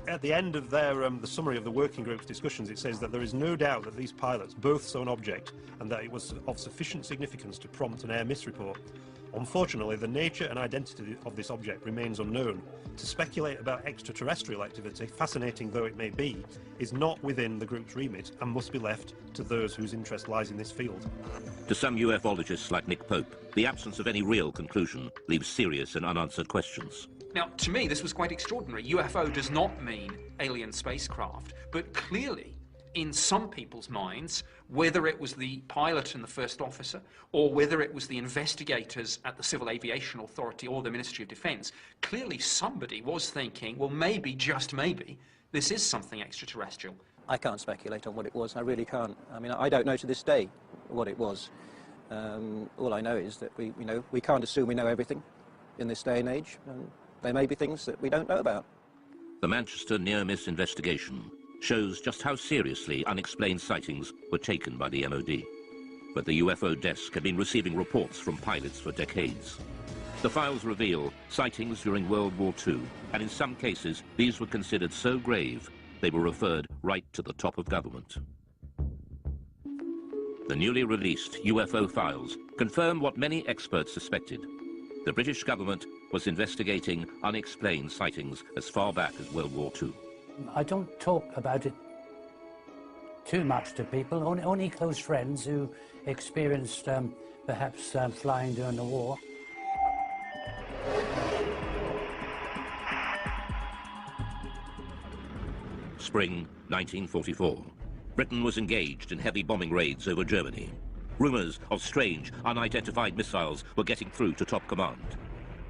At the end of their the summary of the working group's discussions, it says that there is no doubt that these pilots both saw an object and that it was of sufficient significance to prompt an air miss report. Unfortunately, the nature and identity of this object remains unknown. To speculate about extraterrestrial activity, fascinating though it may be, is not within the group's remit and must be left to those whose interest lies in this field. To some ufologists like Nick Pope, the absence of any real conclusion leaves serious and unanswered questions. Now, to me, this was quite extraordinary. UFO does not mean alien spacecraft, but clearly, in some people's minds, whether it was the pilot and the first officer, or whether it was the investigators at the Civil Aviation Authority or the Ministry of Defence, clearly somebody was thinking, well, maybe, just maybe, this is something extraterrestrial. I can't speculate on what it was, I really can't. I mean, I don't know to this day what it was. All I know is that we can't assume we know everything in this day and age. There may be things that we don't know about. The Manchester near-miss investigation shows just how seriously unexplained sightings were taken by the MOD. But the UFO desk had been receiving reports from pilots for decades. The files reveal sightings during World War II, and in some cases these were considered so grave they were referred right to the top of government. The newly released UFO files confirm what many experts suspected. The British government was investigating unexplained sightings as far back as World War II. I don't talk about it too much to people, only close friends who experienced perhaps flying during the war. Spring 1944. Britain was engaged in heavy bombing raids over Germany. Rumours of strange, unidentified missiles were getting through to top command.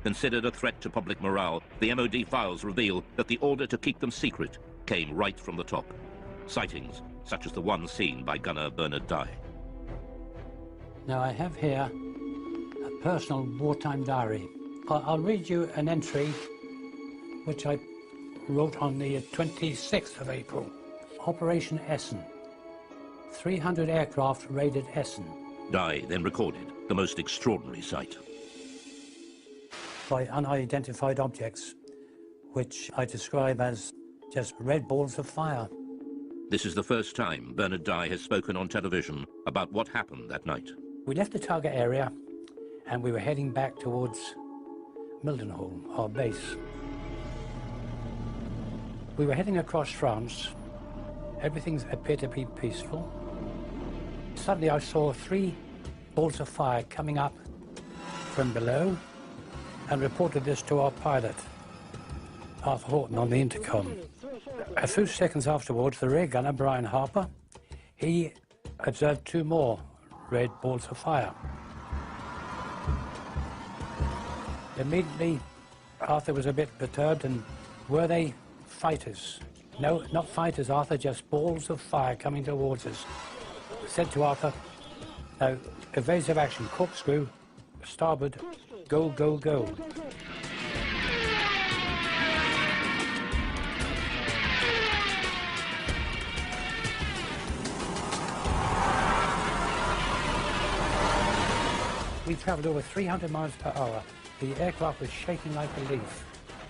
Considered a threat to public morale, the MOD files reveal that the order to keep them secret came right from the top. Sightings, such as the one seen by gunner Bernard Dye. Now I have here a personal wartime diary. I'll read you an entry which I wrote on the 26th of April. Operation Essen. 300 aircraft raided Essen. Dye then recorded the most extraordinary sight. By unidentified objects, which I describe as just red balls of fire. This is the first time Bernard Dye has spoken on television about what happened that night. We left the target area and we were heading back towards Mildenhall, our base. We were heading across France. Everything appeared to be peaceful. Suddenly I saw 3 balls of fire coming up from below and reported this to our pilot, Arthur Horton, on the intercom. A few seconds afterwards, the rear gunner, Brian Harper, he observed 2 more red balls of fire. Immediately, Arthur was a bit perturbed, and were they fighters? No, not fighters, Arthur, just balls of fire coming towards us. I said to Arthur, no, evasive action, corkscrew, starboard, go, go, go. We travelled over 300 miles per hour. The aircraft was shaking like a leaf,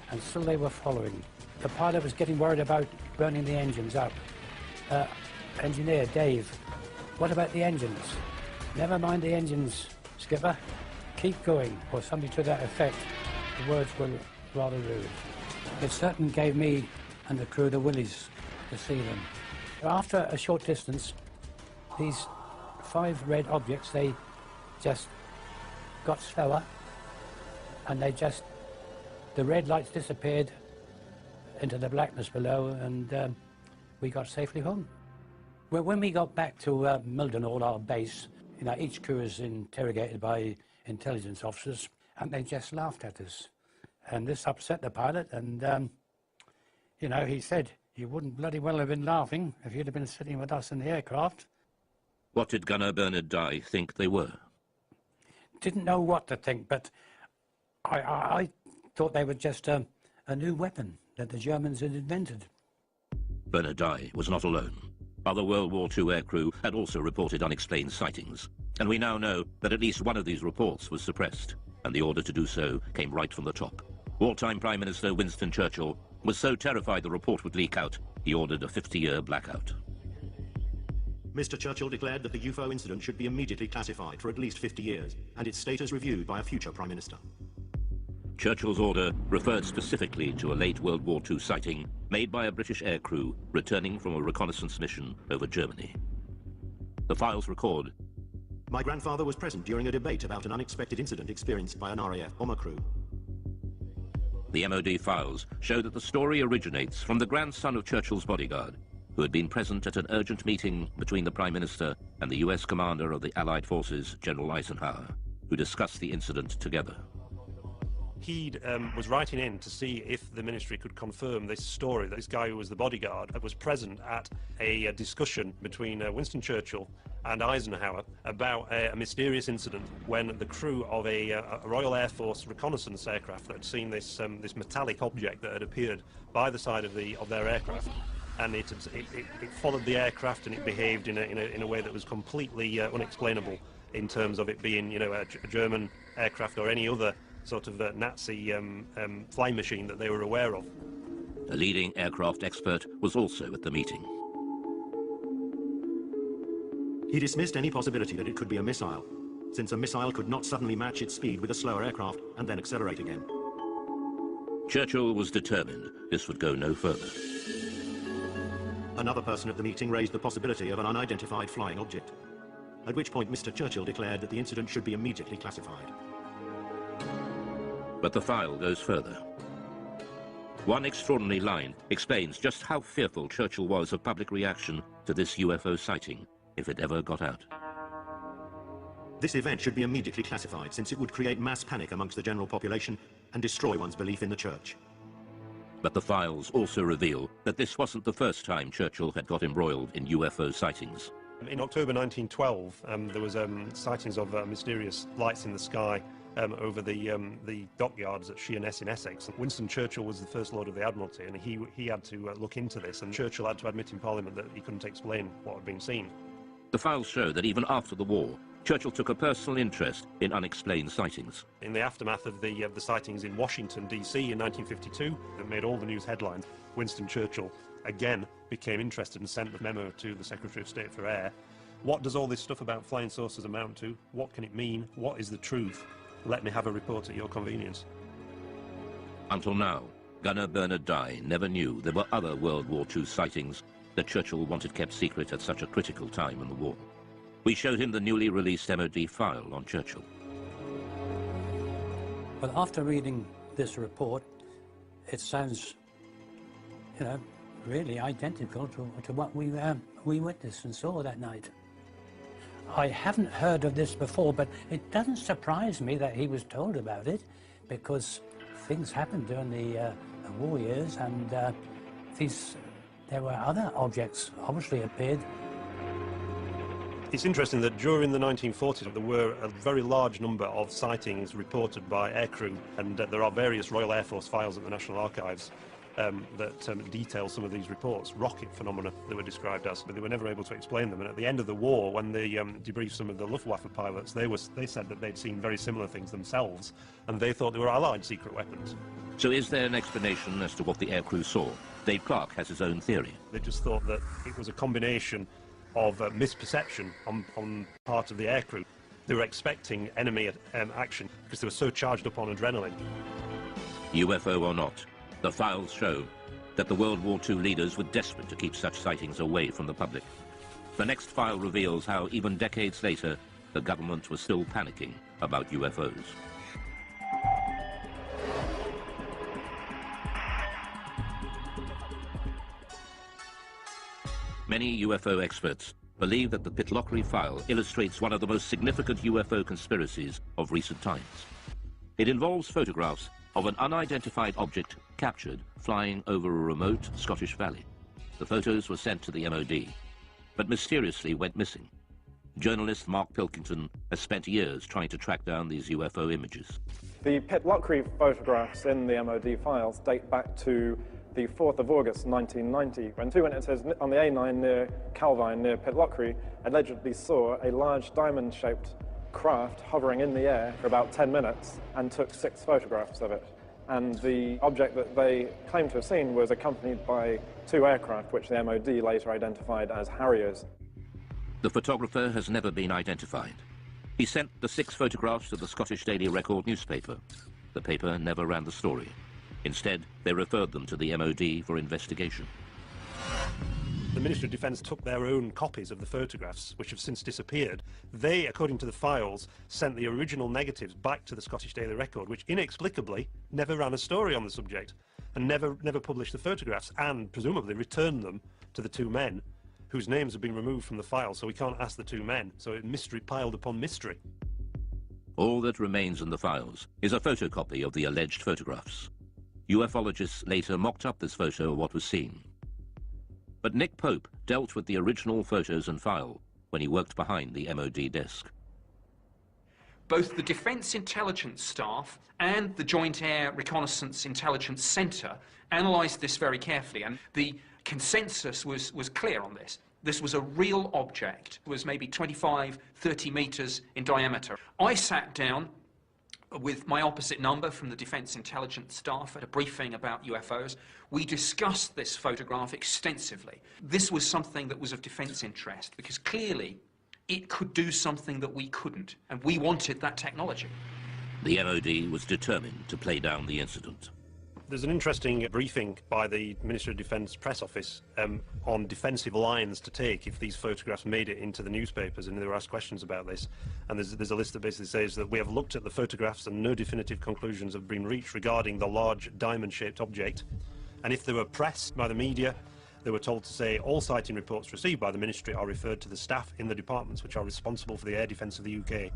and still they were following. The pilot was getting worried about burning the engines up. Engineer, Dave, what about the engines? Never mind the engines, skipper. Keep going, or something to that effect. The words were rather rude. It certainly gave me and the crew the willies to see them. After a short distance, these 5 red objects, they just got slower, and the red lights disappeared into the blackness below, and we got safely home. Well, when we got back to Mildenhall, our base, you know, each crew was interrogated by intelligence officers, and they just laughed at us. And this upset the pilot, and, you know, he said, you wouldn't bloody well have been laughing if you'd have been sitting with us in the aircraft. What did Gunner Bernard Dye think they were? Didn't know what to think, but I thought they were just a new weapon that the Germans had invented. Bernard Dye was not alone. Other World War II aircrew had also reported unexplained sightings, and we now know that at least one of these reports was suppressed, and the order to do so came right from the top. Wartime Prime Minister Winston Churchill was so terrified the report would leak out, he ordered a 50-year blackout. Mr. Churchill declared that the UFO incident should be immediately classified for at least 50 years, and its status reviewed by a future Prime Minister. Churchill's order referred specifically to a late World War II sighting made by a British aircrew returning from a reconnaissance mission over Germany. The files record, my grandfather was present during a debate about an unexpected incident experienced by an RAF bomber crew. The MOD files show that the story originates from the grandson of Churchill's bodyguard, who had been present at an urgent meeting between the Prime Minister and the US commander of the Allied forces, General Eisenhower, who discussed the incident together. He was writing in to see if the ministry could confirm this story, that this guy who was the bodyguard was present at a discussion between Winston Churchill and Eisenhower about a mysterious incident when the crew of a Royal Air Force reconnaissance aircraft that had seen this metallic object that had appeared by the side of their aircraft, and it followed the aircraft, and it behaved in a way that was completely unexplainable in terms of it being, you know, a German aircraft or any other sort of Nazi flying machine that they were aware of. A leading aircraft expert was also at the meeting. He dismissed any possibility that it could be a missile, since a missile could not suddenly match its speed with a slower aircraft and then accelerate again. Churchill was determined this would go no further. Another person at the meeting raised the possibility of an unidentified flying object, at which point Mr. Churchill declared that the incident should be immediately classified. But the file goes further. One extraordinary line explains just how fearful Churchill was of public reaction to this UFO sighting, if it ever got out. This event should be immediately classified, since it would create mass panic amongst the general population and destroy one's belief in the church. But the files also reveal that this wasn't the first time Churchill had got embroiled in UFO sightings. In October 1912, there was sightings of mysterious lights in the sky over the dockyards at Sheerness in Essex. Winston Churchill was the First Lord of the Admiralty, and he had to look into this, and Churchill had to admit in Parliament that he couldn't explain what had been seen. The files show that even after the war, Churchill took a personal interest in unexplained sightings. In the aftermath of the sightings in Washington, D.C. in 1952, that made all the news headlines, Winston Churchill again became interested and sent the memo to the Secretary of State for Air. What does all this stuff about flying saucers amount to? What can it mean? What is the truth? Let me have a report at your convenience. Until now, Gunner Bernard Dye never knew there were other World War II sightings that Churchill wanted kept secret at such a critical time in the war. We showed him the newly released MOD file on Churchill. Well, after reading this report, it sounds, you know, really identical to what we witnessed and saw that night. I haven't heard of this before, but it doesn't surprise me that he was told about it, because things happened during the war years, and there were other objects obviously appeared. It's interesting that during the 1940s there were a very large number of sightings reported by aircrew, and there are various Royal Air Force files at the National Archives that detail some of these reports. Rocket phenomena they were described as, but they were never able to explain them. And at the end of the war, when they debriefed some of the Luftwaffe pilots, they said that they'd seen very similar things themselves, and they thought they were Allied secret weapons. So is there an explanation as to what the aircrew saw? Dave Clark has his own theory. They just thought that it was a combination of misperception on part of the aircrew. They were expecting enemy action because they were so charged up on adrenaline. UFO or not, the files show that the World War II leaders were desperate to keep such sightings away from the public. The next file reveals how, even decades later, the government was still panicking about UFOs. Many UFO experts believe that the Pitlochry file illustrates one of the most significant UFO conspiracies of recent times. It involves photographs of an unidentified object captured flying over a remote Scottish valley. The photos were sent to the MOD, but mysteriously went missing. Journalist Mark Pilkington has spent years trying to track down these UFO images. The Pitlochry photographs in the MOD files date back to the 4th of August 1990, when two witnesses on the A9 near Calvine, near Pitlochry, allegedly saw a large diamond-shaped craft hovering in the air for about 10 minutes and took 6 photographs of it. And the object that they claimed to have seen was accompanied by 2 aircraft, which the MOD later identified as Harriers. The photographer has never been identified. He sent the 6 photographs to the Scottish Daily Record newspaper. The paper never ran the story. Instead, they referred them to the MOD for investigation. The Ministry of Defence took their own copies of the photographs, which have since disappeared. They, according to the files, sent the original negatives back to the Scottish Daily Record, which inexplicably never ran a story on the subject and never published the photographs, and presumably returned them to the 2 men whose names have been removed from the file, so we can't ask the 2 men. So mystery piled upon mystery. All that remains in the files is a photocopy of the alleged photographs. Ufologists later mocked up this photo of what was seen. But Nick Pope dealt with the original photos and file when he worked behind the MOD desk. Both the Defence Intelligence Staff and the Joint Air Reconnaissance Intelligence Centre analysed this very carefully, and the consensus was clear on this. This was a real object. It was maybe 25, 30 metres in diameter. I sat down with my opposite number from the Defence Intelligence Staff at a briefing about UFOs. We discussed this photograph extensively. This was something that was of defence interest, because clearly it could do something that we couldn't, and we wanted that technology. The MOD was determined to play down the incident. There's an interesting briefing by the Ministry of Defence press office on defensive lines to take if these photographs made it into the newspapers, and they were asked questions about this. And there's a list that basically says that we have looked at the photographs and no definitive conclusions have been reached regarding the large diamond-shaped object. And if they were pressed by the media, they were told to say all sighting reports received by the Ministry are referred to the staff in the departments which are responsible for the air defence of the UK.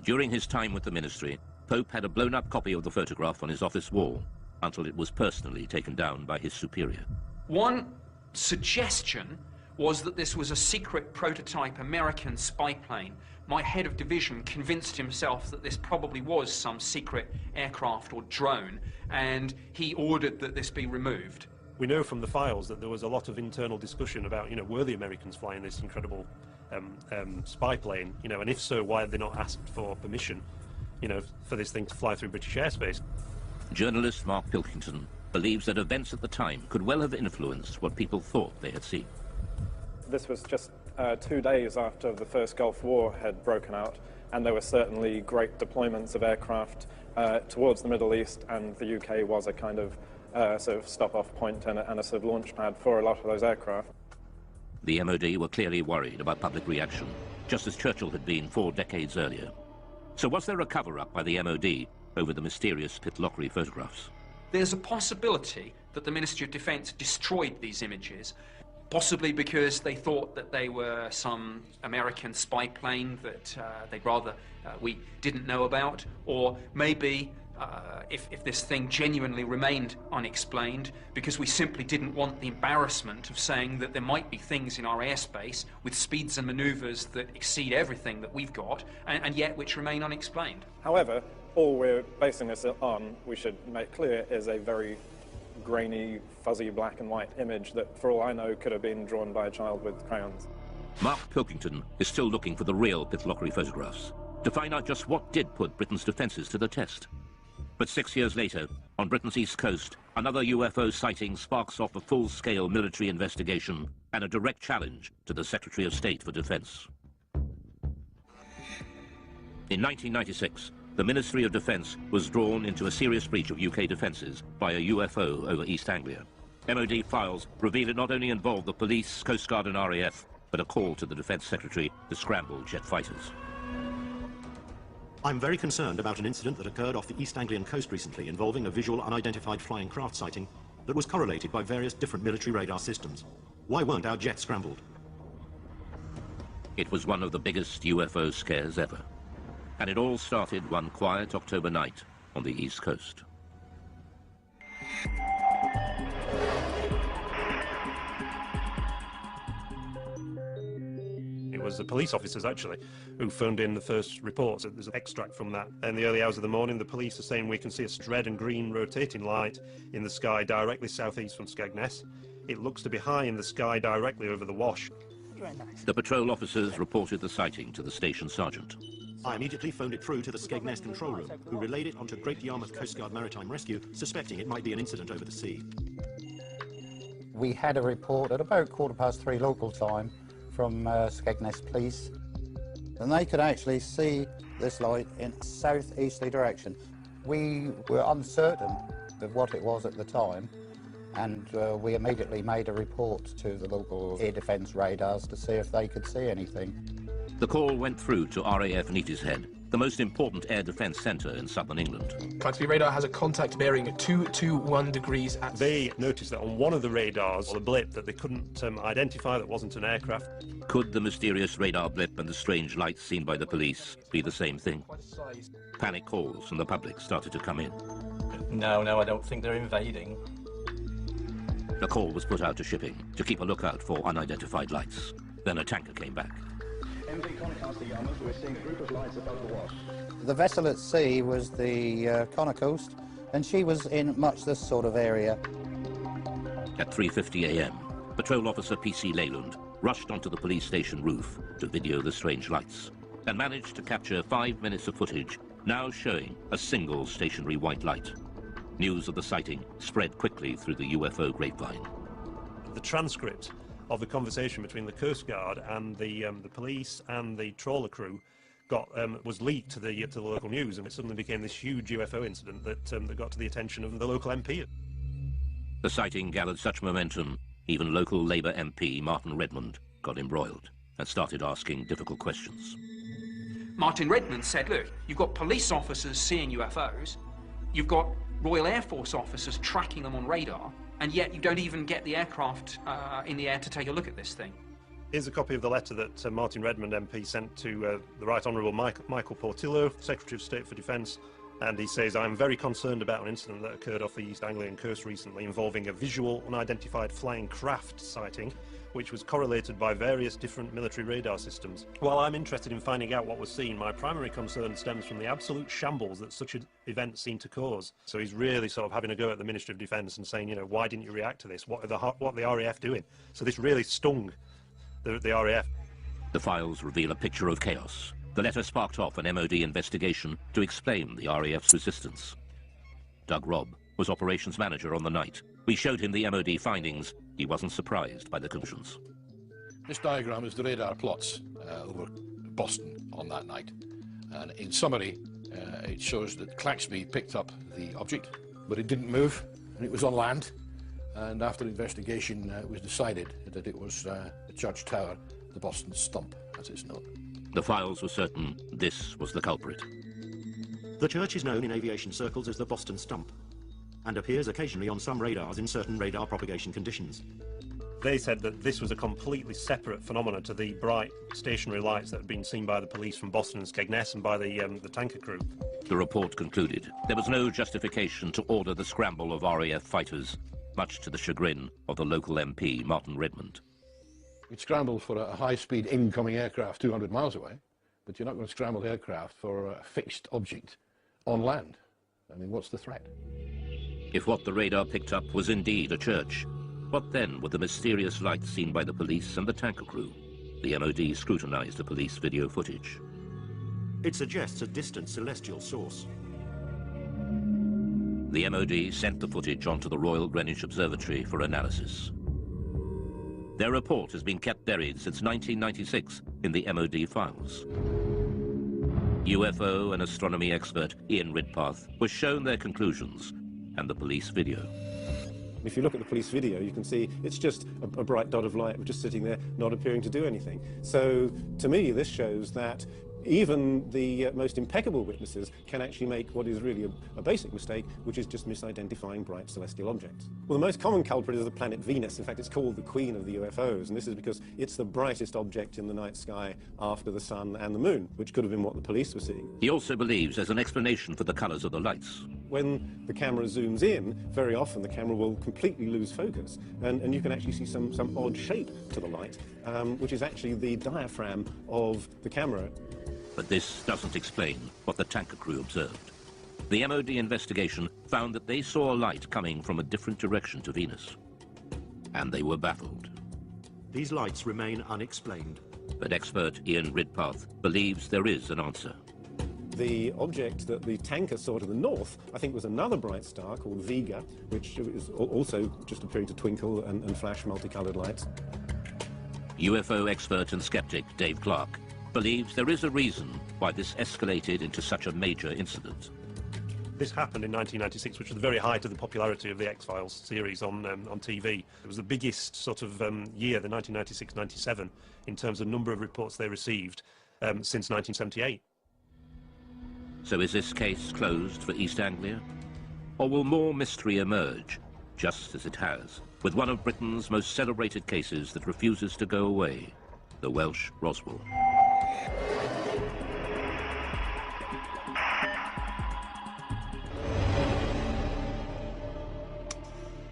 During his time with the Ministry, Pope had a blown-up copy of the photograph on his office wall, until it was personally taken down by his superior. One suggestion was that this was a secret prototype American spy plane. My head of division convinced himself that this probably was some secret aircraft or drone, and he ordered that this be removed. We know from the files that there was a lot of internal discussion about, were the Americans flying this incredible spy plane, you know, and if so, why had they not asked for permission, you know, for this thing to fly through British airspace? Journalist Mark Pilkington believes that events at the time could well have influenced what people thought they had seen. This was just 2 days after the first Gulf War had broken out, and there were certainly great deployments of aircraft towards the Middle East, and the UK was a kind of sort of stop-off point and a sort of launch pad for a lot of those aircraft. The MOD were clearly worried about public reaction, just as Churchill had been 4 decades earlier. So was there a cover-up by the MOD over the mysterious Pitlochry photographs? There's a possibility that the Ministry of Defence destroyed these images, possibly because they thought that they were some American spy plane that they'd rather we didn't know about, or maybe if this thing genuinely remained unexplained, because we simply didn't want the embarrassment of saying that there might be things in our airspace with speeds and manoeuvres that exceed everything that we've got, and yet which remain unexplained. However, all we're basing this on, we should make clear, is a very grainy, fuzzy black and white image that, for all I know, could have been drawn by a child with crayons. Mark Pilkington is still looking for the real Pitlochry photographs to find out just what did put Britain's defences to the test. But 6 years later, on Britain's east coast, another UFO sighting sparks off a full-scale military investigation and a direct challenge to the Secretary of State for Defence. In 1996, the Ministry of Defence was drawn into a serious breach of UK defences by a UFO over East Anglia. MOD files reveal it not only involved the police, Coast Guard and RAF, but a call to the Defence Secretary to scramble jet fighters. I'm very concerned about an incident that occurred off the East Anglian coast recently involving a visual unidentified flying craft sighting that was correlated by various different military radar systems. Why weren't our jets scrambled? It was one of the biggest UFO scares ever. And it all started one quiet October night on the East Coast. It was the police officers, actually, who phoned in the first reports. There's an extract from that. In the early hours of the morning, the police are saying we can see a red and green rotating light in the sky directly southeast from Skegness. It looks to be high in the sky directly over the Wash. Very nice. The patrol officers reported the sighting to the station sergeant. I immediately phoned it through to the Skegness control room, who relayed it onto Great Yarmouth Coast Guard Maritime Rescue, suspecting it might be an incident over the sea. We had a report at about 3:15 local time from Skegness Police, and they could actually see this light in a southeasterly direction. We were uncertain of what it was at the time, and we immediately made a report to the local air defence radars to see if they could see anything. The call went through to RAF Neatishead, the most important air defence centre in southern England. Clyde radar has a contact bearing 221 degrees at... They noticed that on one of the radars, a blip that they couldn't identify, that wasn't an aircraft. Could the mysterious radar blip and the strange lights seen by the police be the same thing? Panic calls from the public started to come in. No, I don't think they're invading. The call was put out to shipping to keep a lookout for unidentified lights. Then a tanker came back. We're seeing a group of lights above the Wash. The vessel at sea was the Connor Coast, and she was in much this sort of area. At 3:50 a.m., Patrol Officer P.C. Leyland rushed onto the police station roof to video the strange lights and managed to capture 5 minutes of footage, now showing a single stationary white light. News of the sighting spread quickly through the UFO grapevine. The transcript of the conversation between the Coast Guard and the police and the trawler crew was leaked to the local news, and it suddenly became this huge UFO incident that got to the attention of the local MP. The sighting gathered such momentum, even local Labour MP Martin Redmond got embroiled and started asking difficult questions. Martin Redmond said, look, you've got police officers seeing UFOs, you've got Royal Air Force officers tracking them on radar, and yet you don't even get the aircraft in the air to take a look at this thing. Here's a copy of the letter that Martin Redmond MP sent to the Right Honourable Michael Portillo, Secretary of State for Defence, and he says, I'm very concerned about an incident that occurred off the East Anglian coast recently involving a visual unidentified flying craft sighting, which was correlated by various different military radar systems. While I'm interested in finding out what was seen, my primary concern stems from the absolute shambles that such an event seemed to cause. So he's really sort of having a go at the Ministry of Defence and saying, you know, why didn't you react to this? What are the RAF doing? So this really stung the RAF. The files reveal a picture of chaos. The letter sparked off an MOD investigation to explain the RAF's resistance. Doug Robb was operations manager on the night. We showed him the MOD findings. He wasn't surprised by the conclusions. This diagram is the radar plots over Boston on that night. And in summary, it shows that Claxby picked up the object, but it didn't move, and it was on land. And after investigation, it was decided that it was the church tower, the Boston Stump, as it's known. The files were certain this was the culprit. The church is known in aviation circles as the Boston Stump, and appears occasionally on some radars in certain radar propagation conditions. They said that this was a completely separate phenomenon to the bright stationary lights that had been seen by the police from Boston and Skegness and by the tanker crew. The report concluded there was no justification to order the scramble of RAF fighters, much to the chagrin of the local MP, Martin Redmond. You'd scramble for a high-speed incoming aircraft 200 miles away, but you're not going to scramble aircraft for a fixed object on land. I mean, what's the threat? If what the radar picked up was indeed a church, what then were the mysterious lights seen by the police and the tanker crew? The MOD scrutinized the police video footage. It suggests a distant celestial source. The MOD sent the footage onto the Royal Greenwich Observatory for analysis. Their report has been kept buried since 1996 in the MOD files. UFO and astronomy expert Ian Ridpath was shown their conclusions and the police video. If you look at the police video, you can see it's just a bright dot of light just sitting there, not appearing to do anything. So, to me, this shows that even the most impeccable witnesses can actually make what is really a basic mistake, which is just misidentifying bright celestial objects. Well, the most common culprit is the planet Venus. In fact, it's called the Queen of the UFOs, and this is because it's the brightest object in the night sky after the sun and the moon, which could have been what the police were seeing. He also believes there's an explanation for the colors of the lights. When the camera zooms in, very often the camera will completely lose focus, and you can actually see some odd shape to the light, which is actually the diaphragm of the camera. But this doesn't explain what the tanker crew observed. The MOD investigation found that they saw a light coming from a different direction to Venus. And they were baffled. These lights remain unexplained. But expert Ian Ridpath believes there is an answer. The object that the tanker saw to the north, I think, was another bright star called Vega, which is also just appearing to twinkle and flash multicolored lights. UFO expert and skeptic Dave Clark believes there is a reason why this escalated into such a major incident. This happened in 1996, which was the very height of the popularity of the X-Files series on TV. It was the biggest sort of year, the 1996-97, in terms of number of reports they received since 1978. So is this case closed for East Anglia? Or will more mystery emerge, just as it has, with one of Britain's most celebrated cases that refuses to go away, the Welsh Roswell?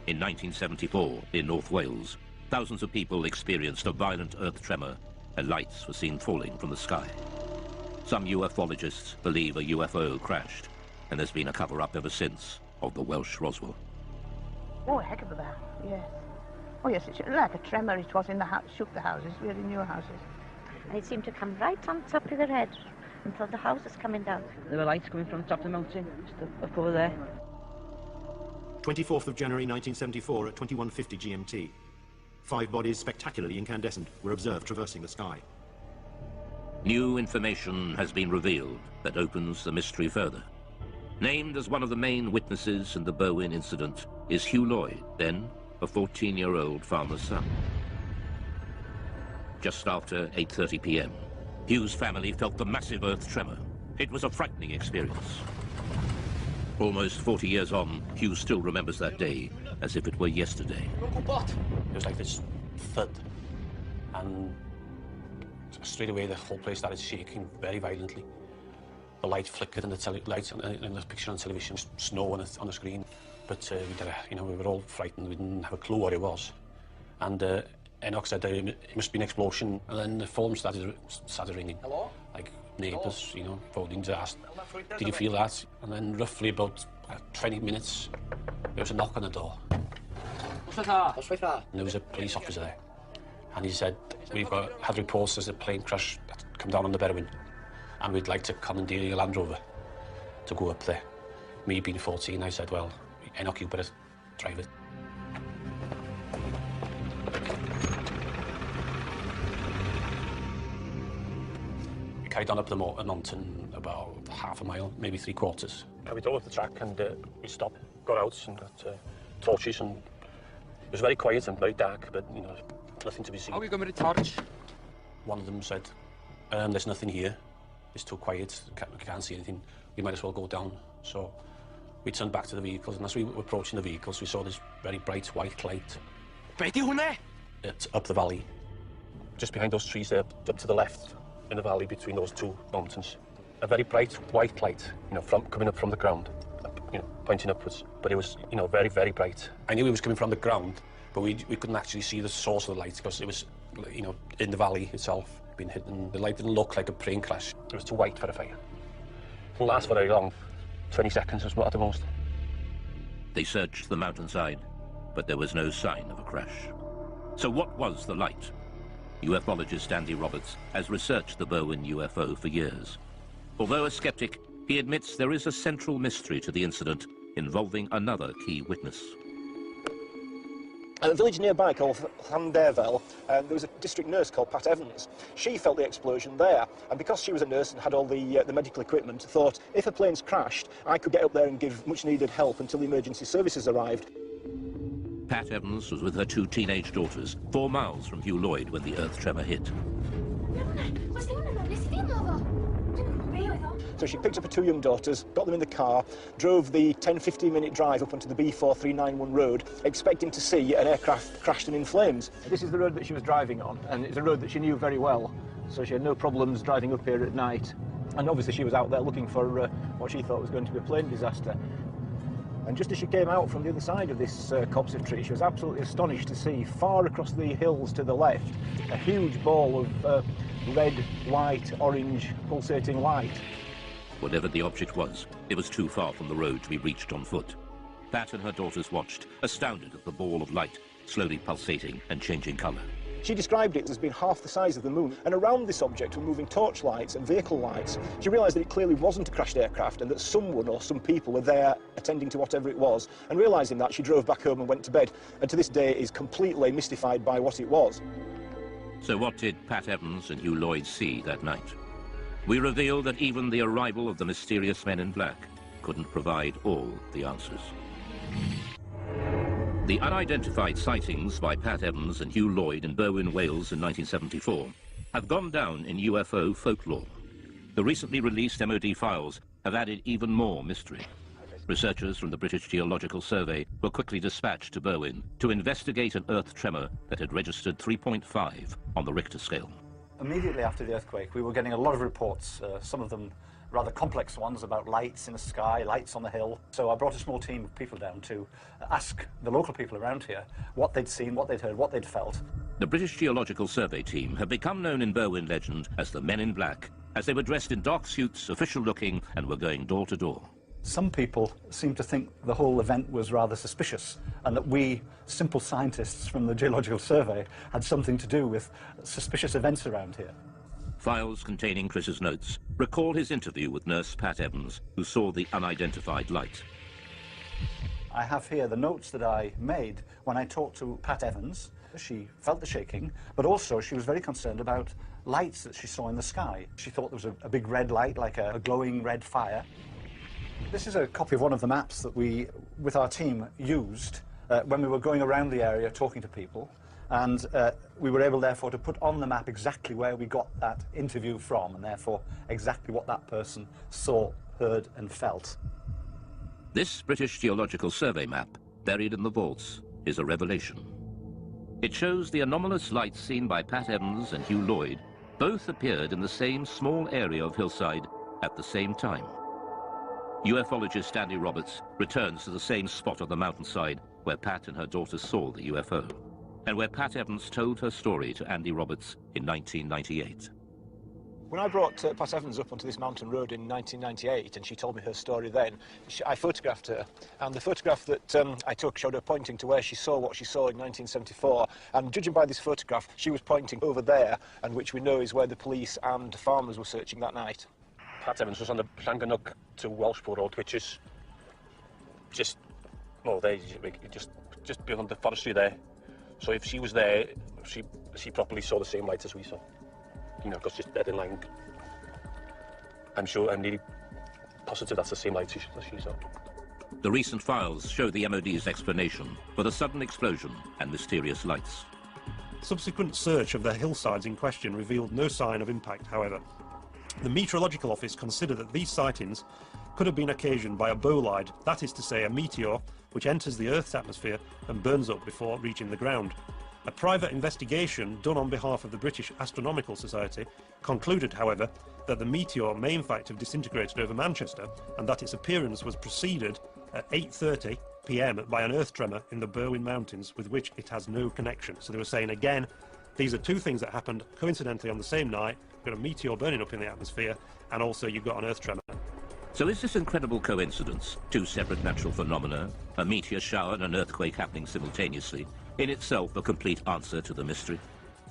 In 1974, in North Wales, thousands of people experienced a violent earth tremor and lights were seen falling from the sky. Some ufologists believe a UFO crashed, and there's been a cover-up ever since of the Welsh Roswell. Oh, a heck of a bang, yes. Oh, yes, it's like a tremor it was in the house, shook the houses, really new houses. And it seemed to come right on top of their head, until the house was coming down. There were lights coming from the top of the mountain, just up over there. 24th of January 1974 at 21:50 GMT. 5 bodies spectacularly incandescent were observed traversing the sky. New information has been revealed that opens the mystery further. Named as one of the main witnesses in the Berwyn incident is Hugh Lloyd, then a 14-year-old farmer's son. Just after 8:30 p.m., Hugh's family felt the massive earth tremor. It was a frightening experience. Almost 40 years on, Hugh still remembers that day as if it were yesterday. It was like this thud, and straight away the whole place started shaking very violently. The light flickered in the lights in the picture on television, snow on the screen. But we were all frightened. We didn't have a clue what it was. And Enoch said it must be an explosion, and then the phone started ringing. Hello? Like neighbours, phoning to ask, did you feel that? And then roughly about 20 minutes, there was a knock on the door. And there was a police officer there. And he said, we've had reports there's a plane crash that's come down on the Berwyn, and we'd like to commandeer your Land Rover to go up there. Me being 14, I said, well, Enoch, you better drive it. We carried on up the mountain about half a mile, maybe 3/4. We drove up the track and we stopped, got out and got torches, and it was very quiet and very dark, but, you know, nothing to be seen. Are we going with a torch? One of them said, there's nothing here. It's too quiet, we can't see anything. We might as well go down. So we turned back to the vehicles, and as we were approaching the vehicles, we saw this very bright white light. It's up the valley, just behind those trees there, up to the left in the valley between those two mountains. A very bright white light, you know, coming up from the ground, you know, pointing upwards. But it was, you know, very, very bright. I knew it was coming from the ground, but we couldn't actually see the source of the light because it was, you know, in the valley itself, being hidden. The light didn't look like a plane crash. It was too white for a fire. It didn't last for very long. 20 seconds was at the most. They searched the mountainside, but there was no sign of a crash. So what was the light? Ufologist Andy Roberts has researched the Berwyn UFO for years. Although a skeptic, he admits there is a central mystery to the incident involving another key witness. In a village nearby called Llanderfel, there was a district nurse called Pat Evans. She felt the explosion there, and because she was a nurse and had all the medical equipment, thought, if a plane's crashed, I could get up there and give much-needed help until the emergency services arrived. Pat Evans was with her 2 teenage daughters, 4 miles from Hugh Lloyd when the earth tremor hit. So she picked up her 2 young daughters, got them in the car, drove the 10-15 minute drive up onto the B4391 road, expecting to see an aircraft crashed and in flames. This is the road that she was driving on, and it's a road that she knew very well, so she had no problems driving up here at night. And obviously she was out there looking for what she thought was going to be a plane disaster. And just as she came out from the other side of this copse of trees, she was absolutely astonished to see, far across the hills to the left, a huge ball of red, white, orange, pulsating light. Whatever the object was, it was too far from the road to be reached on foot. Pat and her daughters watched, astounded at the ball of light, slowly pulsating and changing colour. She described it as being half the size of the moon, and around this object were moving torchlights and vehicle lights. She realised that it clearly wasn't a crashed aircraft and that someone or some people were there attending to whatever it was. And realising that, she drove back home and went to bed, and to this day is completely mystified by what it was. So what did Pat Evans and Hugh Lloyd see that night? We reveal that even the arrival of the mysterious men in black couldn't provide all the answers. The unidentified sightings by Pat Evans and Hugh Lloyd in Berwyn, Wales in 1974 have gone down in UFO folklore. The recently released MOD files have added even more mystery. Researchers from the British Geological Survey were quickly dispatched to Berwyn to investigate an earth tremor that had registered 3.5 on the Richter scale. Immediately after the earthquake, we were getting a lot of reports, some of them rather complex ones about lights in the sky, lights on the hill. So I brought a small team of people down to ask the local people around here what they'd seen, what they'd heard, what they'd felt. The British Geological Survey team have become known in Berwyn legend as the Men in Black, as they were dressed in dark suits, official-looking, and were going door to door. Some people seem to think the whole event was rather suspicious and that we, simple scientists from the Geological Survey, had something to do with suspicious events around here. Files containing Chris's notes recall his interview with nurse Pat Evans, who saw the unidentified light. I have here the notes that I made when I talked to Pat Evans. She felt the shaking, but also she was very concerned about lights that she saw in the sky. She thought there was a big red light, like a glowing red fire. This is a copy of one of the maps that we, with our team, used when we were going around the area talking to people, and we were able, therefore, to put on the map exactly where we got that interview from, and therefore exactly what that person saw, heard and felt. This British Geological Survey map, buried in the vaults, is a revelation. It shows the anomalous lights seen by Pat Evans and Hugh Lloyd both appeared in the same small area of hillside at the same time. Ufologist Andy Roberts returns to the same spot on the mountainside where Pat and her daughters saw the UFO, and where Pat Evans told her story to Andy Roberts in 1998. When I brought Pat Evans up onto this mountain road in 1998 and she told me her story then, I photographed her, and the photograph that I took showed her pointing to where she saw what she saw in 1974, and judging by this photograph she was pointing over there, and which we know is where the police and farmers were searching that night. Pat Evans was on the Llangannock to Welshpool Road, which is just, well, just beyond the forestry there. So if she was there, she probably saw the same lights as we saw. You know, because just dead in line. I'm sure, I'm nearly positive that's the same lights as she saw. The recent files show the MOD's explanation for the sudden explosion and mysterious lights. Subsequent search of the hillsides in question revealed no sign of impact, however. The Meteorological Office considered that these sightings could have been occasioned by a bolide, that is to say a meteor which enters the Earth's atmosphere and burns up before reaching the ground. A private investigation done on behalf of the British Astronomical Society concluded, however, that the meteor may in fact have disintegrated over Manchester and that its appearance was preceded at 8:30 p.m. by an earth tremor in the Berwyn Mountains with which it has no connection. So they were saying again, these are two things that happened coincidentally on the same night. You've got a meteor burning up in the atmosphere and also you've got an earth tremor. So is this incredible coincidence, two separate natural phenomena, a meteor shower and an earthquake happening simultaneously, in itself a complete answer to the mystery?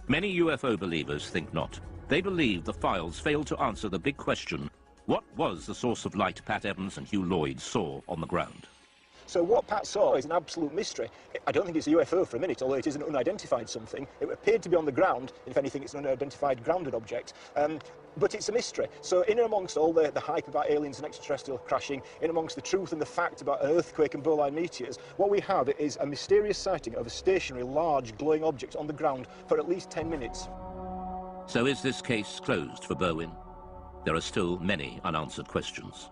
Many UFO believers think not. They believe the files fail to answer the big question, what was the source of light Pat Evans and Hugh Lloyd saw on the ground? So what Pat saw is an absolute mystery. I don't think it's a UFO for a minute, although it is an unidentified something. It appeared to be on the ground. If anything, it's an unidentified grounded object. But it's a mystery. So in and amongst all the hype about aliens and extraterrestrial crashing, in amongst the truth and the fact about an earthquake and bowline meteors, what we have is a mysterious sighting of a stationary, large, glowing object on the ground for at least 10 minutes. So is this case closed for Berwyn? There are still many unanswered questions.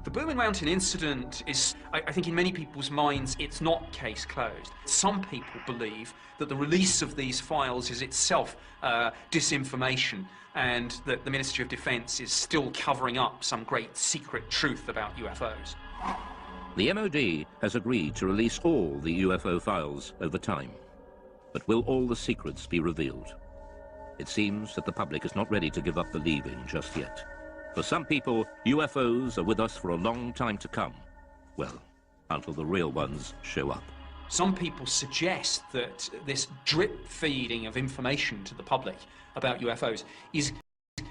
The Berwyn Mountain incident is, I think in many people's minds, it's not case closed. Some people believe that the release of these files is itself disinformation and that the Ministry of Defence is still covering up some great secret truth about UFOs. The MOD has agreed to release all the UFO files over time. But will all the secrets be revealed? It seems that the public is not ready to give up believing just yet. For some people, UFOs are with us for a long time to come. Well, until the real ones show up. Some people suggest that this drip feeding of information to the public about UFOs is